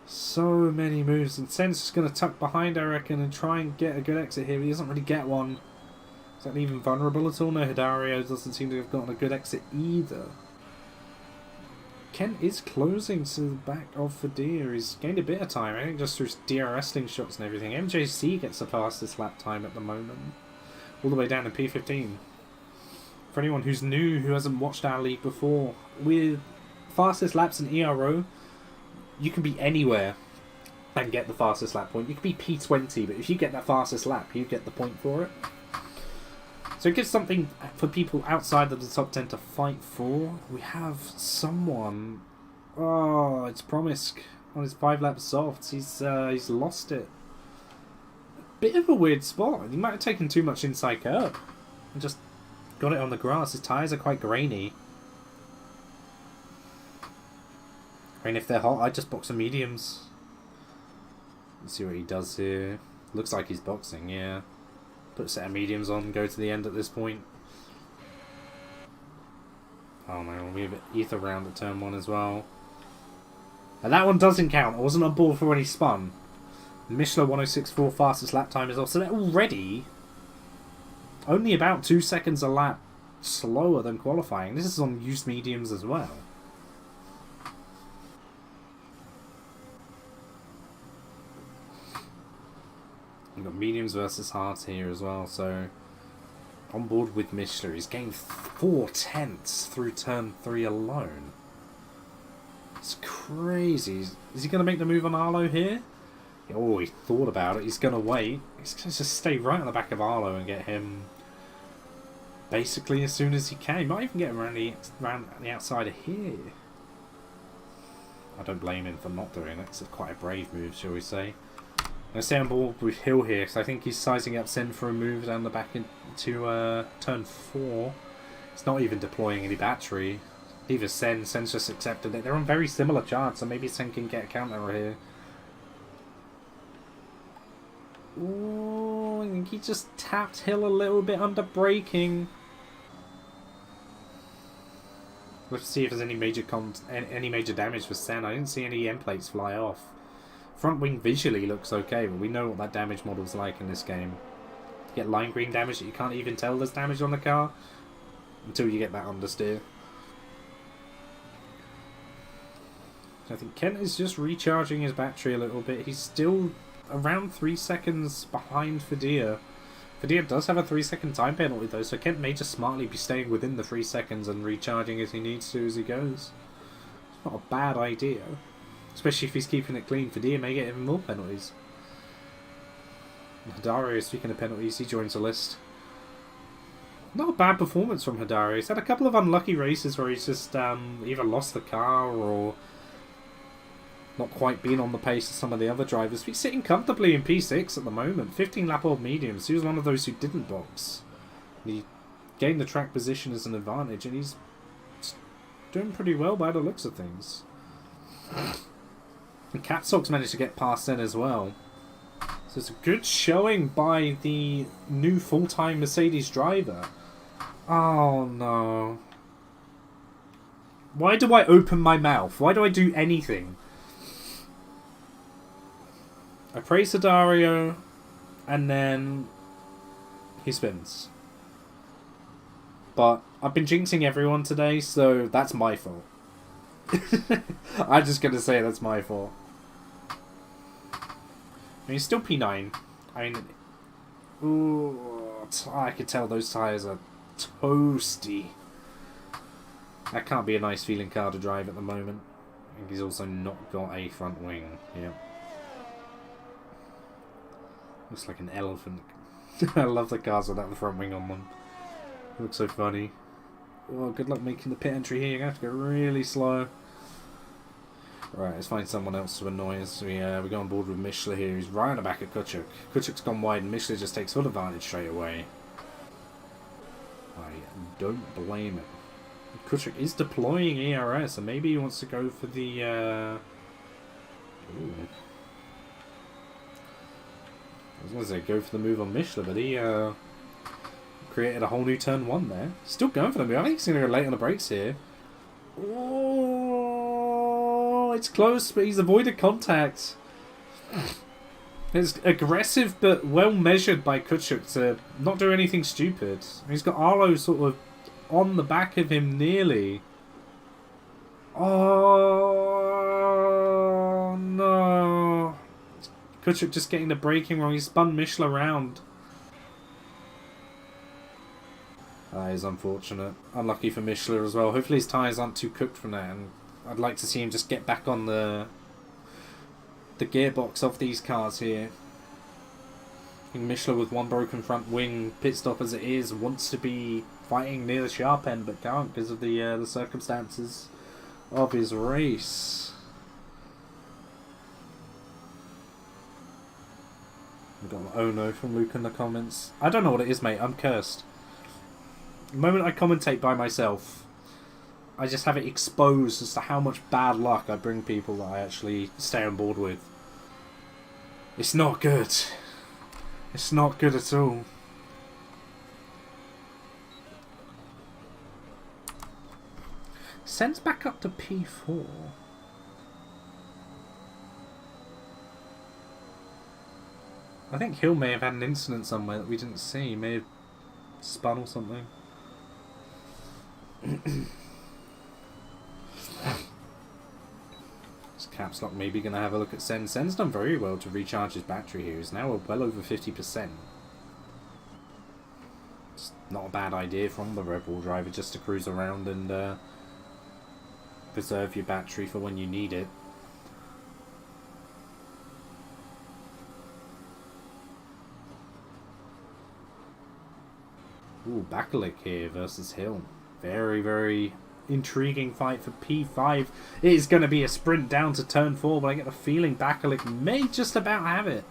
So many moves, and Sen's just going to tuck behind, I reckon, and try and get a good exit here. He doesn't really get one. Is that even vulnerable at all? No, Hidario doesn't seem to have gotten a good exit either. Kent is closing to the back of Fadia. He's gained a bit of time, I think, just through DRS shots and everything. MJC gets the fastest lap time at the moment. All the way down to P15. For anyone who's new, who hasn't watched our league before, with fastest laps in ERO, you can be anywhere and get the fastest lap point. You can be P20, but if you get that fastest lap, you get the point for it. So it gives something for people outside of the top 10 to fight for. We have someone... Oh, it's Promisk on his 5-lap softs. He's lost it. Bit of a weird spot. He might have taken too much inside curb and just got it on the grass. His tyres are quite grainy. I mean, if they're hot, I'd just box some mediums. Let's see what he does here. Looks like he's boxing, yeah. Put a set of mediums on, go to the end at this point. Oh man, we have an ether round at turn 1 as well. And that one doesn't count. I wasn't on board for when he spun. Michelin 1064 fastest lap time is off. So they're already only about 2 seconds a lap slower than qualifying. This is on used mediums as well. We've got mediums versus hards here as well, so on board with Michelin. He's gained 4/10 through turn 3 alone. It's crazy. Is he going to make the move on Arlo here? Oh, he thought about it. He's going to wait. He's going to just stay right on the back of Arlo and get him basically as soon as he can. He might even get him around the outside of here. I don't blame him for not doing it. It's quite a brave move, shall we say. I'm going to stay on board with Hill here because I think he's sizing up Sen for a move down the back into turn 4. He's not even deploying any battery. Neither Sen's just accepted it. They're on very similar charts, so maybe Sen can get a counter here. Ooh, I think he just tapped Hill a little bit under braking. Let's see if there's any major damage for Sen. I didn't see any end plates fly off. Front wing visually looks okay, but we know what that damage model's like in this game. You get lime green damage that you can't even tell there's damage on the car until you get that understeer. I think Kent is just recharging his battery a little bit. He's still around 3 seconds behind Fadia. Padilla does have a 3-second time penalty though, so Kent may just smartly be staying within the 3 seconds and recharging as he needs to as he goes. It's not a bad idea. Especially if he's keeping it clean. Padilla may get even more penalties. Hadario, speaking of penalties, he joins the list. Not a bad performance from Hadario. He's had a couple of unlucky races where he's just either lost the car or not quite been on the pace of some of the other drivers. He's sitting comfortably in P6 at the moment. 15 lap old mediums. He was one of those who didn't box. He gained the track position as an advantage, and he's doing pretty well by the looks of things. And Capsock's managed to get past then as well. So it's a good showing by the new full-time Mercedes driver. Oh no. Why do I open my mouth? Why do I do anything? I praise Hadario, and then he spins. But I've been jinxing everyone today, so that's my fault. I'm just going to say that's my fault. I mean, he's still P9. I mean, ooh, I could tell those tyres are toasty. That can't be a nice feeling car to drive at the moment. I think he's also not got a front wing. Yeah. Looks like an elephant. I love the cars without the front wing on them. It looks so funny. Well, good luck making the pit entry here. You're going to have to go really slow. Right, let's find someone else to annoy us. We go on board with Mishler here. He's right on the back of Kuchuk. Kuchuk's gone wide and Mishler just takes full advantage straight away. I don't blame him. Kuchuk is deploying ERS, and maybe he wants to go for the... Ooh. I was going to say go for the move on Mishler, but he created a whole new turn 1 there. Still going for the move. I think he's going to go late on the brakes here. Oh, it's close, but he's avoided contact. It's aggressive, but well measured by Kuchuk to not do anything stupid. He's got Arlo sort of on the back of him nearly. Oh, no. Kuchuk just getting the braking wrong. He spun Mishler around. That is unfortunate. Unlucky for Mishler as well. Hopefully his tyres aren't too cooked from that. And I'd like to see him just get back on the gearbox of these cars here. I think Mishler with one broken front wing, pit stop as it is, wants to be fighting near the sharp end but can't because of the circumstances of his race. We've got an oh no from Luke in the comments. I don't know what it is, mate. I'm cursed. The moment I commentate by myself, I just have it exposed as to how much bad luck I bring people that I actually stay on board with. It's not good. It's not good at all. Sends back up to P4. I think Hill may have had an incident somewhere that we didn't see. He may have spun or something. This Caps Lock maybe going to have a look at Sen. Sen's done very well to recharge his battery here. He's now well over 50%. It's not a bad idea from the Red Bull driver just to cruise around and preserve your battery for when you need it. Ooh, Bakalik here versus Hill. Very, very intriguing fight for P5. It is going to be a sprint down to turn 4, but I get the feeling Bakalik may just about have it.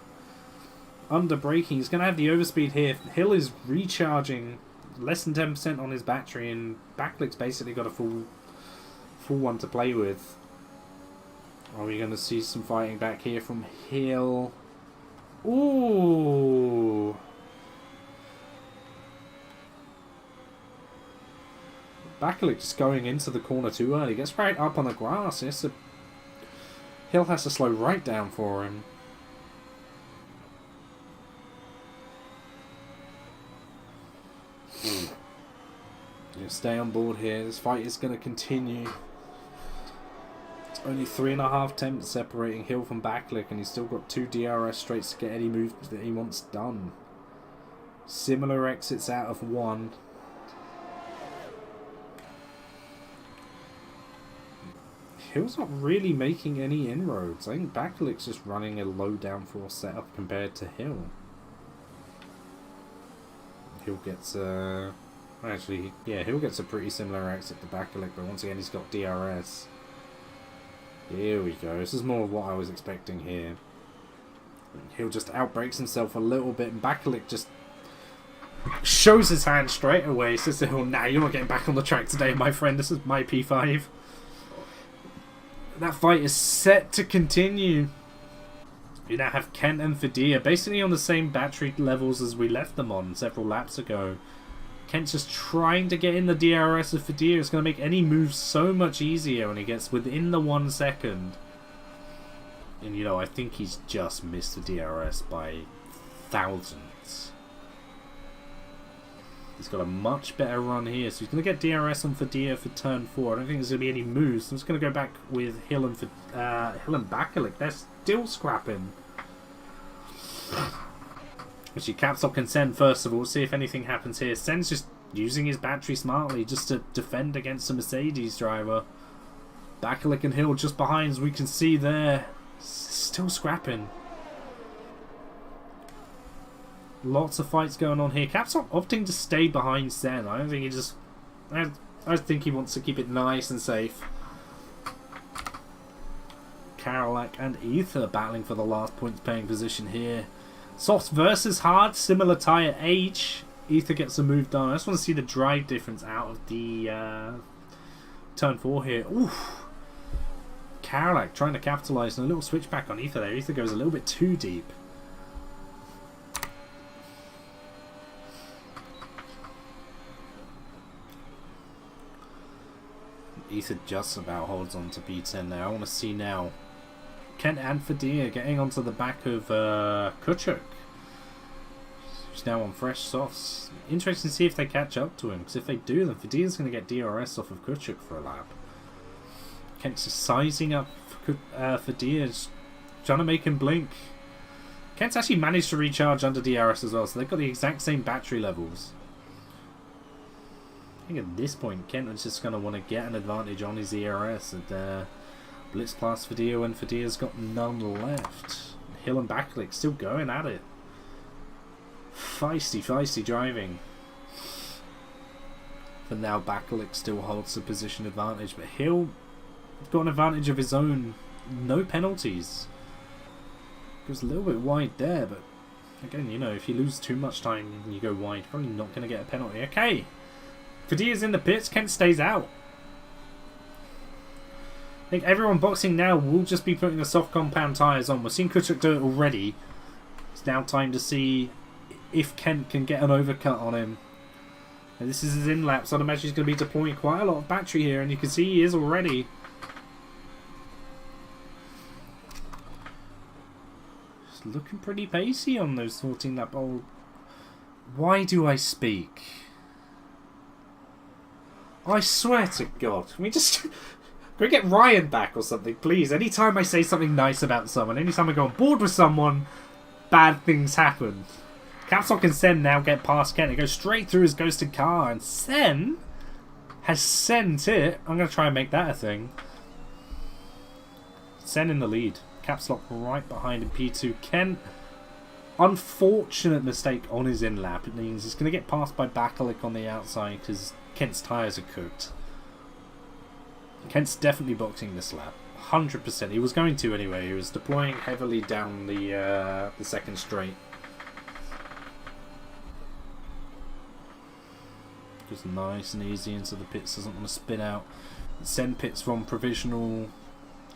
Under braking, he's going to have the overspeed here. Hill is recharging less than 10% on his battery, and Bakalik's basically got a full one to play with. Are we going to see some fighting back here from Hill? Ooh. Bakalik just going into the corner too early. Gets right up on the grass. Hill has to slow right down for him. You stay on board here. This fight is going to continue. It's only 3.5 tenths separating Hill from Bakalik, and he's still got 2 DRS straights to get any move that he wants done. Similar exits out of one. Hill's not really making any inroads. I think Bakelik's just running a low downforce setup compared to Hill. Hill gets actually, yeah, Hill gets a pretty similar exit to Bakelik, but once again he's got DRS. Here we go. This is more of what I was expecting here. Hill just outbreaks himself a little bit, and Bakelik just shows his hand straight away. Says to Hill, "Nah, you're not getting back on the track today, my friend. This is my P5." That fight is set to continue. You now have Kent and Fadir basically on the same battery levels as we left them on several laps ago. Kent's just trying to get in the DRS of Fadir. It's going to make any move so much easier when he gets within the 1 second. And you know, I think he's just missed the DRS by thousands. He's got a much better run here, so he's going to get DRS on Fadir for turn 4. I don't think there's going to be any moves. So I'm just going to go back with Hill and Bakelik. They're still scrapping. Actually, Capsop can send first of all. See if anything happens here. Sen's just using his battery smartly just to defend against a Mercedes driver. Bakelik and Hill just behind, as we can see there. Still scrapping. Lots of fights going on here. Capsop opting to stay behind Sen. I don't think he just... I think he wants to keep it nice and safe. Karolak and Ether battling for the last points paying position here. Softs versus hard, similar tyre age. Ether gets a move done. I just want to see the drive difference out of the turn 4 here. Oof. Karolak trying to capitalise on a little switchback on Ether there. Ether goes a little bit too deep. Ether just about holds on to P10 there. I want to see now Kent and Fadir getting onto the back of Kuchuk. He's now on fresh softs. Interesting to see if they catch up to him, because if they do, then Fadir's going to get DRS off of Kuchuk for a lap. Kent's just sizing up Fadir, just trying to make him blink. Kent's actually managed to recharge under DRS as well, so they've got the exact same battery levels. I think at this point, Kent is just going to want to get an advantage on his ERS and blitz past Fadir when Fadir's got none left. Hill and Bakelik still going at it. Feisty driving. For now, Bakelik still holds the position advantage, but Hill got an advantage of his own. No penalties. Goes a little bit wide there, but again, you know, if you lose too much time and you go wide, you're probably not going to get a penalty. Okay. Fadir's in the pits, Kent stays out. I think everyone boxing now will just be putting the soft compound tyres on. We've seen Kuchuk do it already. It's now time to see if Kent can get an overcut on him. And this is his in-lap, so I'd imagine he's going to be deploying quite a lot of battery here, and you can see he is already. Just looking pretty pacey on those 14-lap old. Why do I speak? I swear to God. Can we just... Can we get Ryan back or something, please? Anytime I say something nice about someone, anytime I go on board with someone, bad things happen. Capsop and Sen now get past Kent. It goes straight through his ghosted car, and Sen has sent it. I'm going to try and make that a thing. Sen in the lead. Capslock right behind in P2. Kent, unfortunate mistake on his in-lap. It means he's going to get passed by Bakelik on the outside because Kent's tyres are cooked. Kent's definitely boxing this lap. 100%. He was going to anyway. He was deploying heavily down the second straight. Goes nice and easy into the pits. Doesn't want to spin out. Send pits from provisional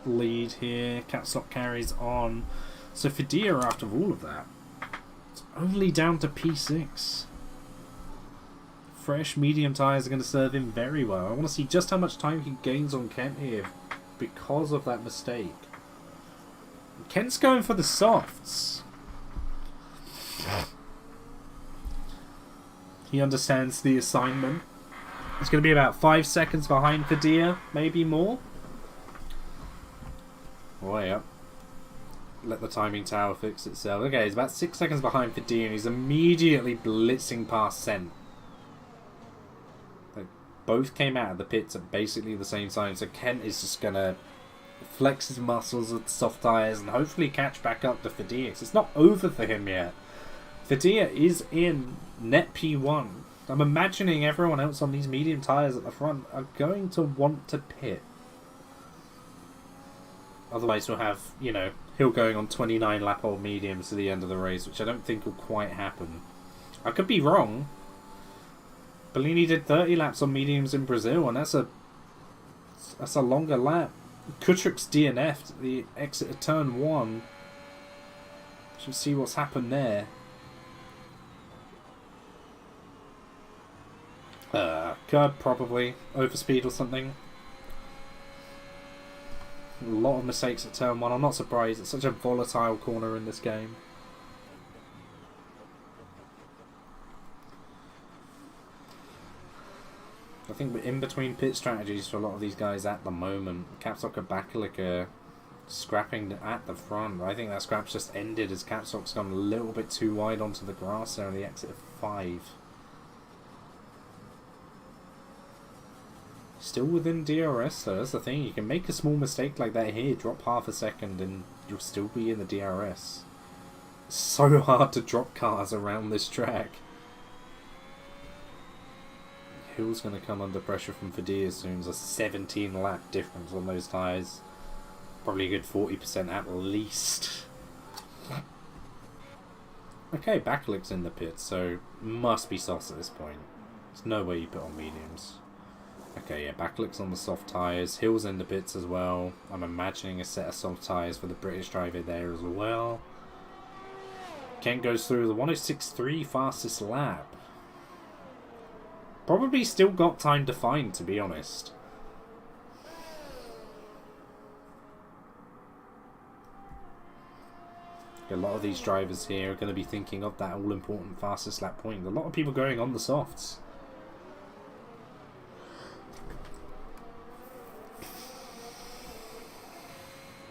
lead here. Capslock carries on. So Fadir, after all of that, it's only down to P6. Fresh medium tyres are going to serve him very well. I want to see just how much time he gains on Kent here because of that mistake. Kent's going for the softs. He understands the assignment. It's going to be about 5 seconds behind Fadir, maybe more. Way up. let the timing tower fix itself. Okay, he's about 6 seconds behind Fadil, and he's immediately blitzing past Sen. They both came out of the pits at basically the same time, so Kent is just going to flex his muscles with the soft tyres and hopefully catch back up to Fadil. It's not over for him yet. Fadil is in net P1. I'm imagining everyone else on these medium tyres at the front are going to want to pit. Otherwise we'll have, you know, Hill going on 29 lap old mediums to the end of the race, which I don't think will quite happen. I could be wrong. Bellini did 30 laps on mediums in Brazil, and that's a longer lap. Kutrik's DNF'd the exit of turn 1. Should see what's happened there. Curb probably. Overspeed or something. A lot of mistakes at turn 1. I'm not surprised. It's such a volatile corner in this game. I think we're in between pit strategies for a lot of these guys at the moment. Capsock and Bakalik are scrapping at the front. I think that scrap's just ended as Capsock's gone a little bit too wide onto the grass there on the exit of 5. Still within DRS though, that's the thing. You can make a small mistake like that here, drop half a second, and you'll still be in the DRS. It's so hard to drop cars around this track. Hill's going to come under pressure from Fadil soon. There's a 17 lap difference on those tyres. Probably a good 40% at least. Okay, Bakalik's in the pit, so must be softs at this point. There's no way you put on mediums. Okay, yeah, Bakalik's on the soft tyres. Hill's in the pits as well. I'm imagining a set of soft tyres for the British driver there as well. Kent goes through the 106.3 fastest lap. Probably still got time to find, to be honest. A lot of these drivers here are going to be thinking of that all-important fastest lap point. A lot of people going on the softs.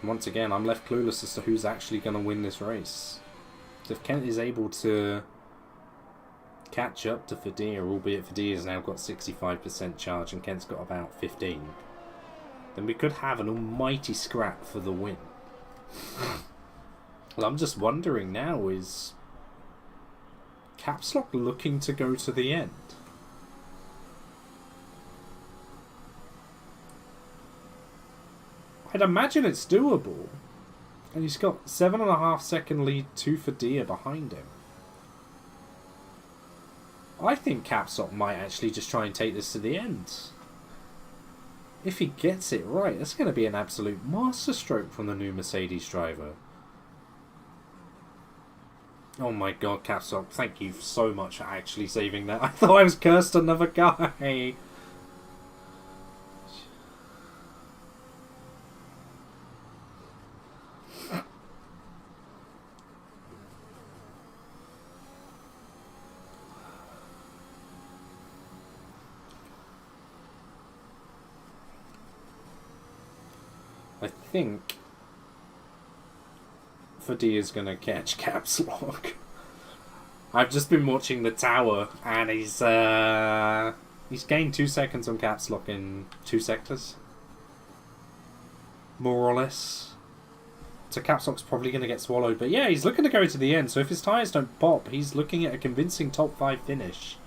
Once again, I'm left clueless as to who's actually going to win this race. If Kent is able to catch up to Fadil, albeit Fadil has now got 65% charge and Kent's got about 15, then we could have an almighty scrap for the win. Well, I'm just wondering now, is Caps Lock looking to go to the end? I'd imagine it's doable. And he's got 7.5 second lead to Fadil behind him. I think Capsop might actually just try and take this to the end. If he gets it right, that's going to be an absolute masterstroke from the new Mercedes driver. Oh my god, Capsop, thank you so much for actually saving that. I thought I was cursed another guy. I think Fadil is going to catch Caps Lock. I've just been watching the tower, and he's gained 2 seconds on Caps Lock in 2 sectors, more or less. So Caps Lock's probably going to get swallowed, but yeah, he's looking to go to the end. So if his tyres don't pop, he's looking at a convincing top 5 finish,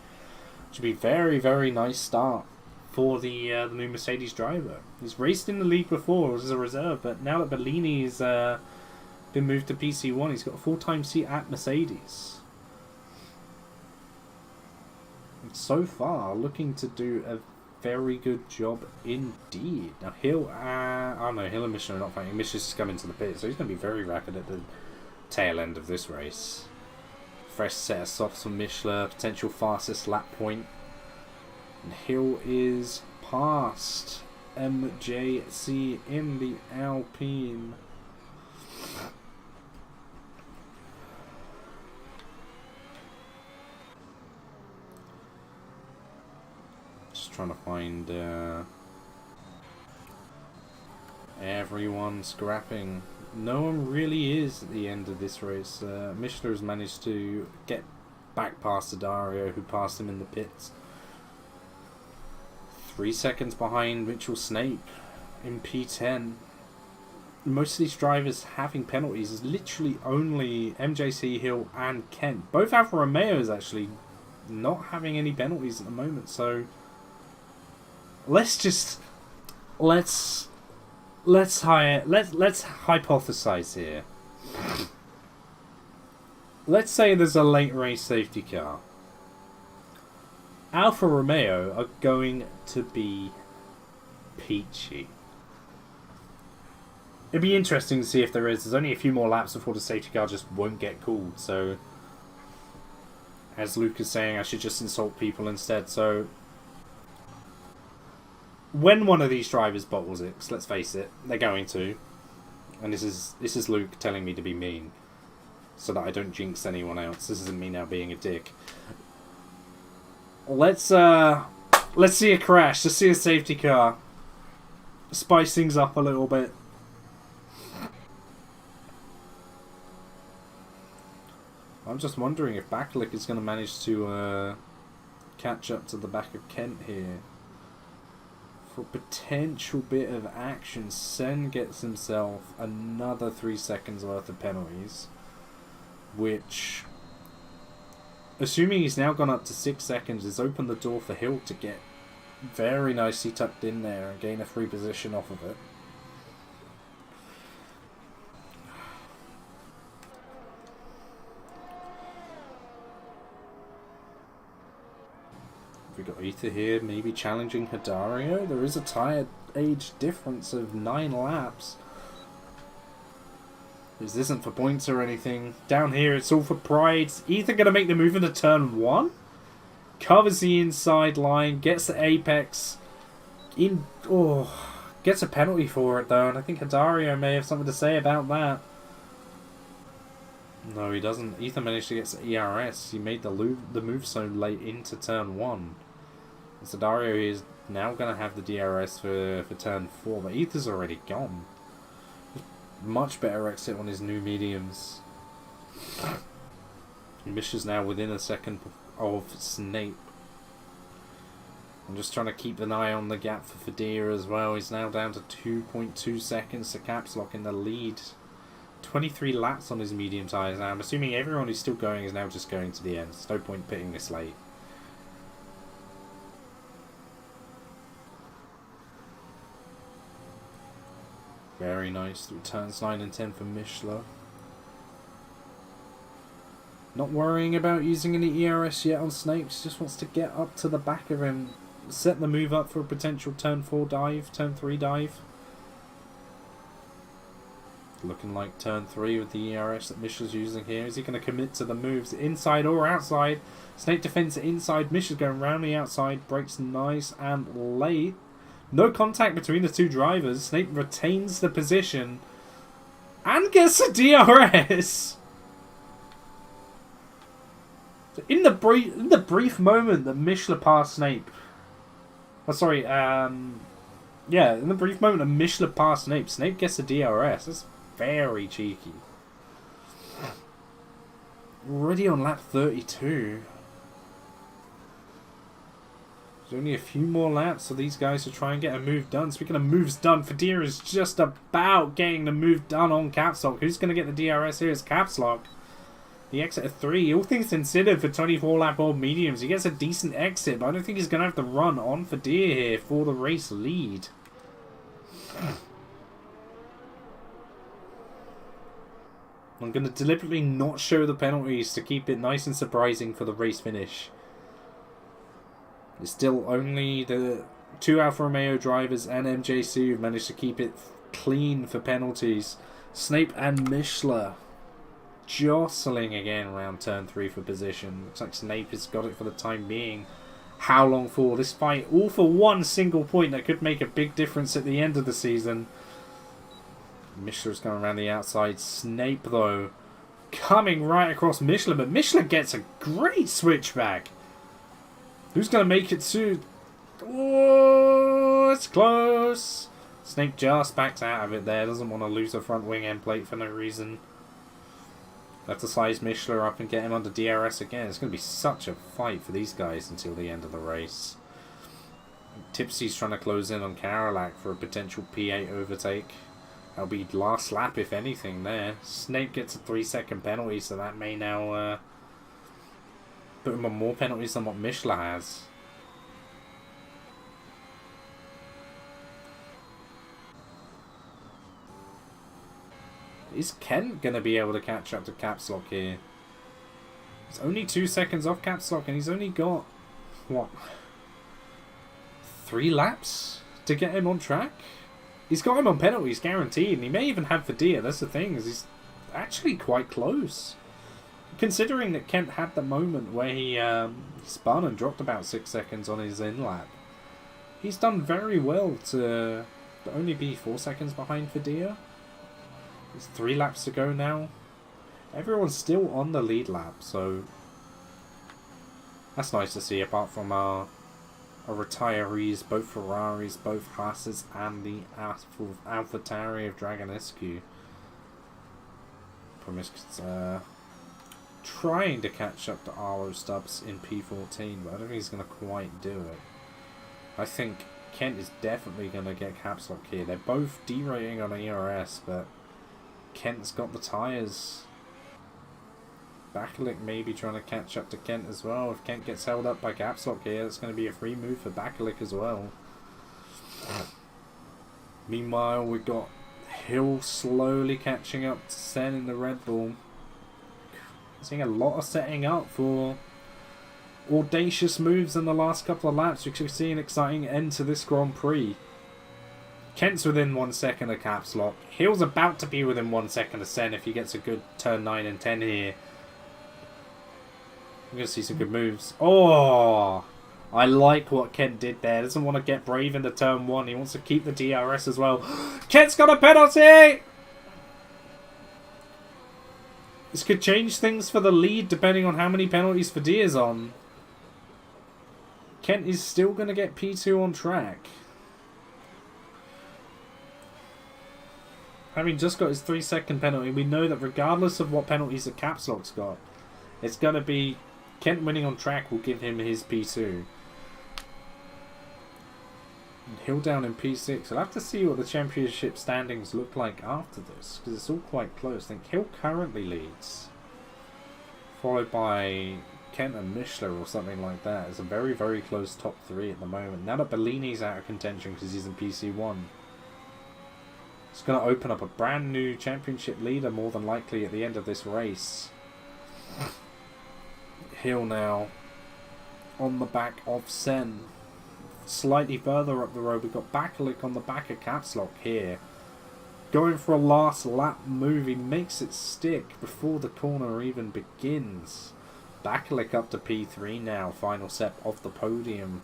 which would be very, very nice start for the new Mercedes driver. He's raced in the league before as a reserve, but now that Bellini's been moved to PC1, he's got a full-time seat at Mercedes. And so far, looking to do a very good job indeed. Now Hill, oh no, Hill and Michelin are not fighting. Michelin's just come into the pit, so he's going to be very rapid at the tail end of this race. Fresh set of softs from Michelin, potential fastest lap point. And Hill is past MJC in the Alpine. Just trying to find everyone scrapping. no one really is at the end of this race. Mishler's managed to get back past Dario, who passed him in the pits. 3 seconds behind Mitchell Snape in P10. Most of these drivers having penalties is literally only MJC, Hill and Kent. Both Alfa Romeos actually not having any penalties at the moment, so let's hypothesize here. Let's say there's a late race safety car. Alfa Romeo are going to be peachy. It'd be interesting to see if there is. There's only a few more laps before the safety car just won't get called. So, as Luke is saying, I should just insult people instead. So, when one of these drivers bottles it, 'cause let's face it, they're going to. And this is Luke telling me to be mean, so that I don't jinx anyone else. This isn't me now being a dick. Let's see a crash. Let's see a safety car. Spice things up a little bit. I'm just wondering if Bakalik is going to manage to catch up to the back of Kent here. For a potential bit of action, Sen gets himself another 3 seconds worth of penalties. Which, assuming he's now gone up to 6 seconds, has opened the door for Hill to get very nicely tucked in there and gain a free position off of it. We got Ether here, maybe challenging Hidario. There is a tyre age difference of 9 laps. This isn't for points or anything. Down here, it's all for pride. Ether going to make the move into turn 1. Covers the inside line, gets the apex. Gets a penalty for it though, and I think Hidario may have something to say about that. No, he doesn't. Ether managed to get the ERS. He made the move so late into turn 1. So Dario is now going to have the DRS for turn 4, but Ether's already gone. Much better exit on his new mediums. Misha's now within a second of Snape. I'm just trying to keep an eye on the gap for Fadir as well. He's now down to 2.2 seconds to Caps Lock in the lead. 23 laps on his medium tyres now. I'm assuming everyone who's still going is now just going to the end. There's no point pitting this late. Very nice through turns 9 and 10 for Mishler. Not worrying about using any ERS yet on Snakes. Just wants to get up to the back of him. Set the move up for a potential turn 4 dive, turn 3 dive. Looking like turn 3 with the ERS that Mishler's using here. Is he going to commit to the moves inside or outside? Snake defends inside. Mishler's going round the outside. Brakes nice and late. No contact between the two drivers. Snake retains the position and gets a DRS. In the brief moment that Mishler passed Snape. In the brief moment that Mishler passed Snape, Snape gets a DRS. That's very cheeky. Already on lap 32. There's only a few more laps for these guys to try and get a move done. Speaking of moves done, Fadir is just about getting the move done on Caps Lock. Who's going to get the DRS here is Caps Lock. The exit of 3. All things considered for 24 lap old mediums. He gets a decent exit, but I don't think he's going to have to run on Fadir here for the race lead. I'm going to deliberately not show the penalties to keep it nice and surprising for the race finish. It's still only the 2 Alfa Romeo drivers and MJC who've managed to keep it clean for penalties. Snape and Mishler jostling again around turn 3 for position. Looks like Snape has got it for the time being. How long for this fight? All for one single point that could make a big difference at the end of the season. Mishler's going around the outside. Snape, though, coming right across Mishler, but Mishler gets a great switchback. Who's going to make it to... Oh, it's close. Snake just backs out of it there. Doesn't want to lose a front wing end plate for no reason. Have to size Mishler up and get him under DRS again. It's going to be such a fight for these guys until the end of the race. Tipsy's trying to close in on Karolak for a potential P8 overtake. That'll be last lap if anything there. Snake gets a 3-second penalty, so that may now put him on more penalties than what Mishler has. Is Kent going to be able to catch up to Caps Lock here? He's only 2 seconds off Caps Lock and he's only got, what, 3 laps to get him on track? He's got him on penalties guaranteed, and he may even have Fadia. That's the thing, is he's actually quite close. Considering that Kent had the moment where he spun and dropped about 6 seconds on his in-lap. He's done very well to only be 4 seconds behind Fadia. There's 3 laps to go now. Everyone's still on the lead lap, so that's nice to see, apart from our retirees, both Ferraris, both Haas's, and the AlphaTauri of Dragonescu. Promiscuous trying to catch up to Arlo Stubbs in P14, but I don't think he's going to quite do it. I think Kent is definitely going to get Caps Lock here. They're both derating on ERS, but Kent's got the tyres. Bakalik may be trying to catch up to Kent as well. If Kent gets held up by Caps Lock here, it's going to be a free move for Bakalik as well. Meanwhile, we've got Hill slowly catching up to Sen in the Red Bull. Seeing a lot of setting up for audacious moves in the last couple of laps. We could see an exciting end to this Grand Prix. Kent's within 1 second of Caps Lock. Hill's about to be within 1 second of Sen if he gets a good turn 9 and 10 here. We're going to see some good moves. Oh! I like what Kent did there. Doesn't want to get brave into turn 1. He wants to keep the DRS as well. Kent's got a penalty! This could change things for the lead depending on how many penalties Fadia's on. Kent is still going to get P2 on track. Having just got his 3-second penalty, we know that regardless of what penalties the Caps Lock's got, it's going to be Kent winning on track will give him his P2. And Hill down in P6. I'll have to see what the championship standings look like after this, because it's all quite close. I think Hill currently leads, followed by Kent and Mishler or something like that. It's a very, very close top 3 at the moment. Now that Bellini's out of contention because he's in PC1, it's going to open up a brand new championship leader more than likely at the end of this race. Hill now on the back of Sen. Slightly further up the road, we've got Bakalik on the back of Caps Lock here. Going for a last lap move. He makes it stick before the corner even begins. Bakalik up to P3 now. Final step off the podium.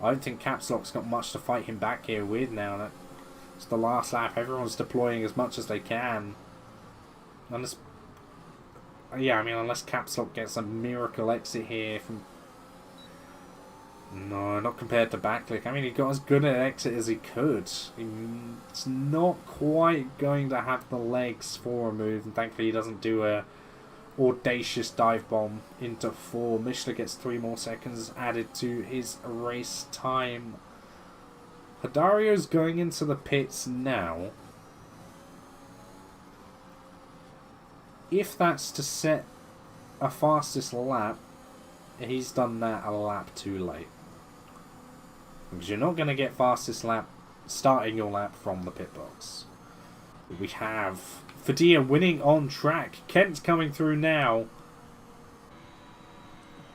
I don't think Caps Lock's got much to fight him back here with now. It's the last lap. Everyone's deploying as much as they can. Unless, yeah, I mean, unless Caps Lock gets a miracle exit here from... No, not compared to Bakalik. I mean, he got as good an exit as he could. It's not quite going to have the legs for a move, and thankfully he doesn't do a audacious dive bomb into 4. Mishler gets 3 more seconds added to his race time. Hidario's going into the pits now. If that's to set a fastest lap, he's done that a lap too late. Because you're not going to get fastest lap starting your lap from the pit box. We have Fadia winning on track. Kent's coming through now.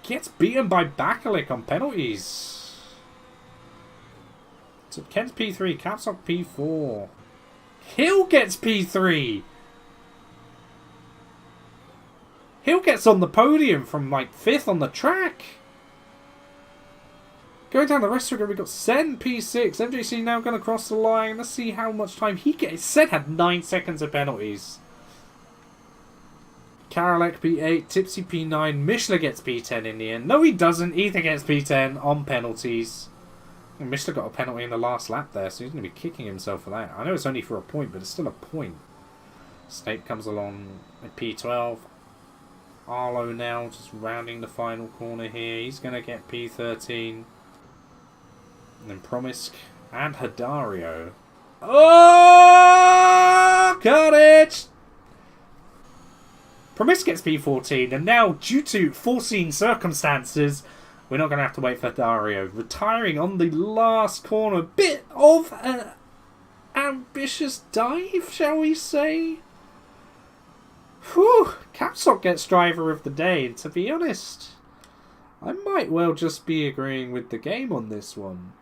Gets beaten by Bakalik on penalties. So Kent's P3, Caps Lock P4. Hill gets P3. Hill gets on the podium from like 5th on the track. Going down the rest of it, we've got Sen P6. MJC now going to cross the line. Let's see how much time he gets. Sen had 9 seconds of penalties. Karolak P8, Tipsy P9. Mishler gets P10 in the end. No, he doesn't. Ethan gets P10 on penalties. Mishler got a penalty in the last lap there, so he's going to be kicking himself for that. I know it's only for a point, but it's still a point. Snape comes along at P12. Arlo now just rounding the final corner here. He's going to get P13. And then Promisk and Hadario. Oh, Carnage! Promisk gets P14, and now, due to foreseen circumstances, we're not going to have to wait for Hadario. Retiring on the last corner. Bit of an ambitious dive, shall we say? Whew! Capsock gets driver of the day, and to be honest, I might well just be agreeing with the game on this one.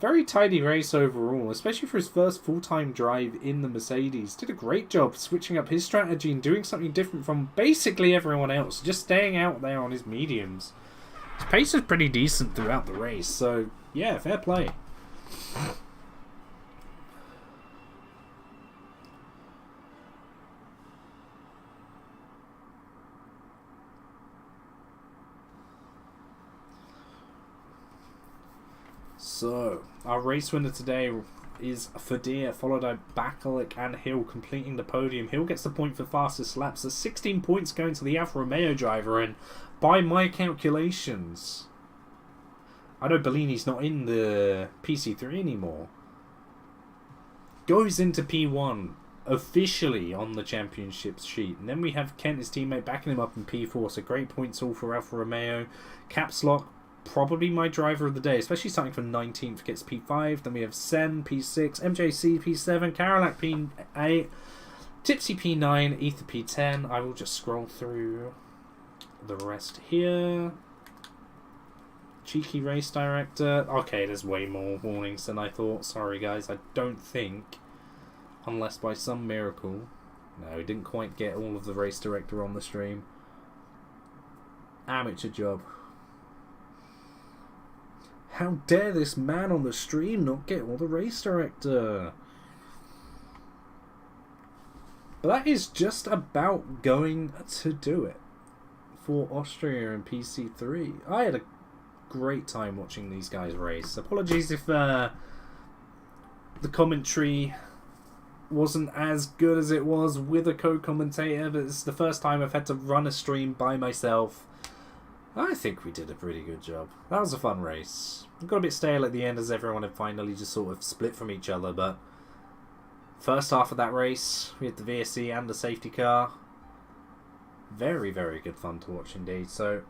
Very tidy race overall, especially for his first full-time drive in the Mercedes. Did a great job switching up his strategy and doing something different from basically everyone else. Just staying out there on his mediums. His pace was pretty decent throughout the race, so yeah, fair play. So, our race winner today is Fadir, followed by Bakalik and Hill completing the podium. Hill gets the point for fastest laps. There's 16 points going to the Alfa Romeo driver, and by my calculations, I know Bellini's not in the PC3 anymore. Goes into P1 officially on the championship sheet. And then we have Kent, his teammate, backing him up in P4. So great points all for Alfa Romeo. Caps Lock, probably my driver of the day, especially starting from 19th, gets P5. Then we have Sen, P6, MJC, P7, Karolak, P8, Tipsy, P9, Ether, P10. I will just scroll through the rest here. Cheeky Race Director. Okay, there's way more warnings than I thought. Sorry, guys. I don't think, unless by some miracle... No, we didn't quite get all of the Race Director on the stream. Amateur job. How dare this man on the stream not get all the Race Director? But that is just about going to do it for Austria and PC3. I had a great time watching these guys race. Apologies if the commentary wasn't as good as it was with a co-commentator, but it's the first time I've had to run a stream by myself. I think we did a pretty good job. That was a fun race. It got a bit stale at the end as everyone had finally just sort of split from each other, but first half of that race, we had the VSC and the safety car. Very, very good fun to watch indeed. So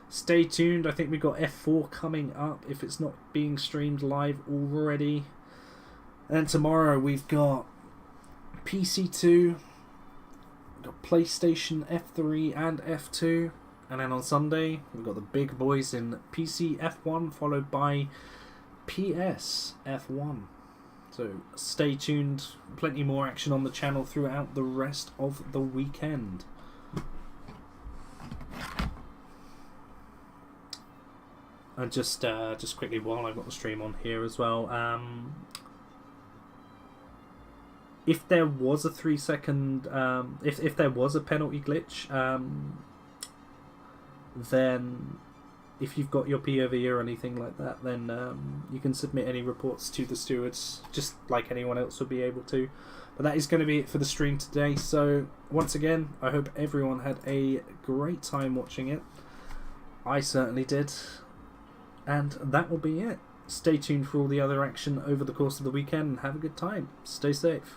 stay tuned. I think we've got F4 coming up if it's not being streamed live already. And tomorrow we've got PC2, we've got PlayStation F3 and F2. And then on Sunday, we've got the big boys in PC F1, followed by PS F1. So stay tuned. Plenty more action on the channel throughout the rest of the weekend. And just quickly, while I've got the stream on here as well, if there was a 3-second, if there was a penalty glitch, then if you've got your POV or anything like that, then you can submit any reports to the stewards, just like anyone else would be able to. But that is going to be it for the stream today. So once again, I hope everyone had a great time watching it. I certainly did. And that will be it. Stay tuned for all the other action over the course of the weekend and have a good time. Stay safe.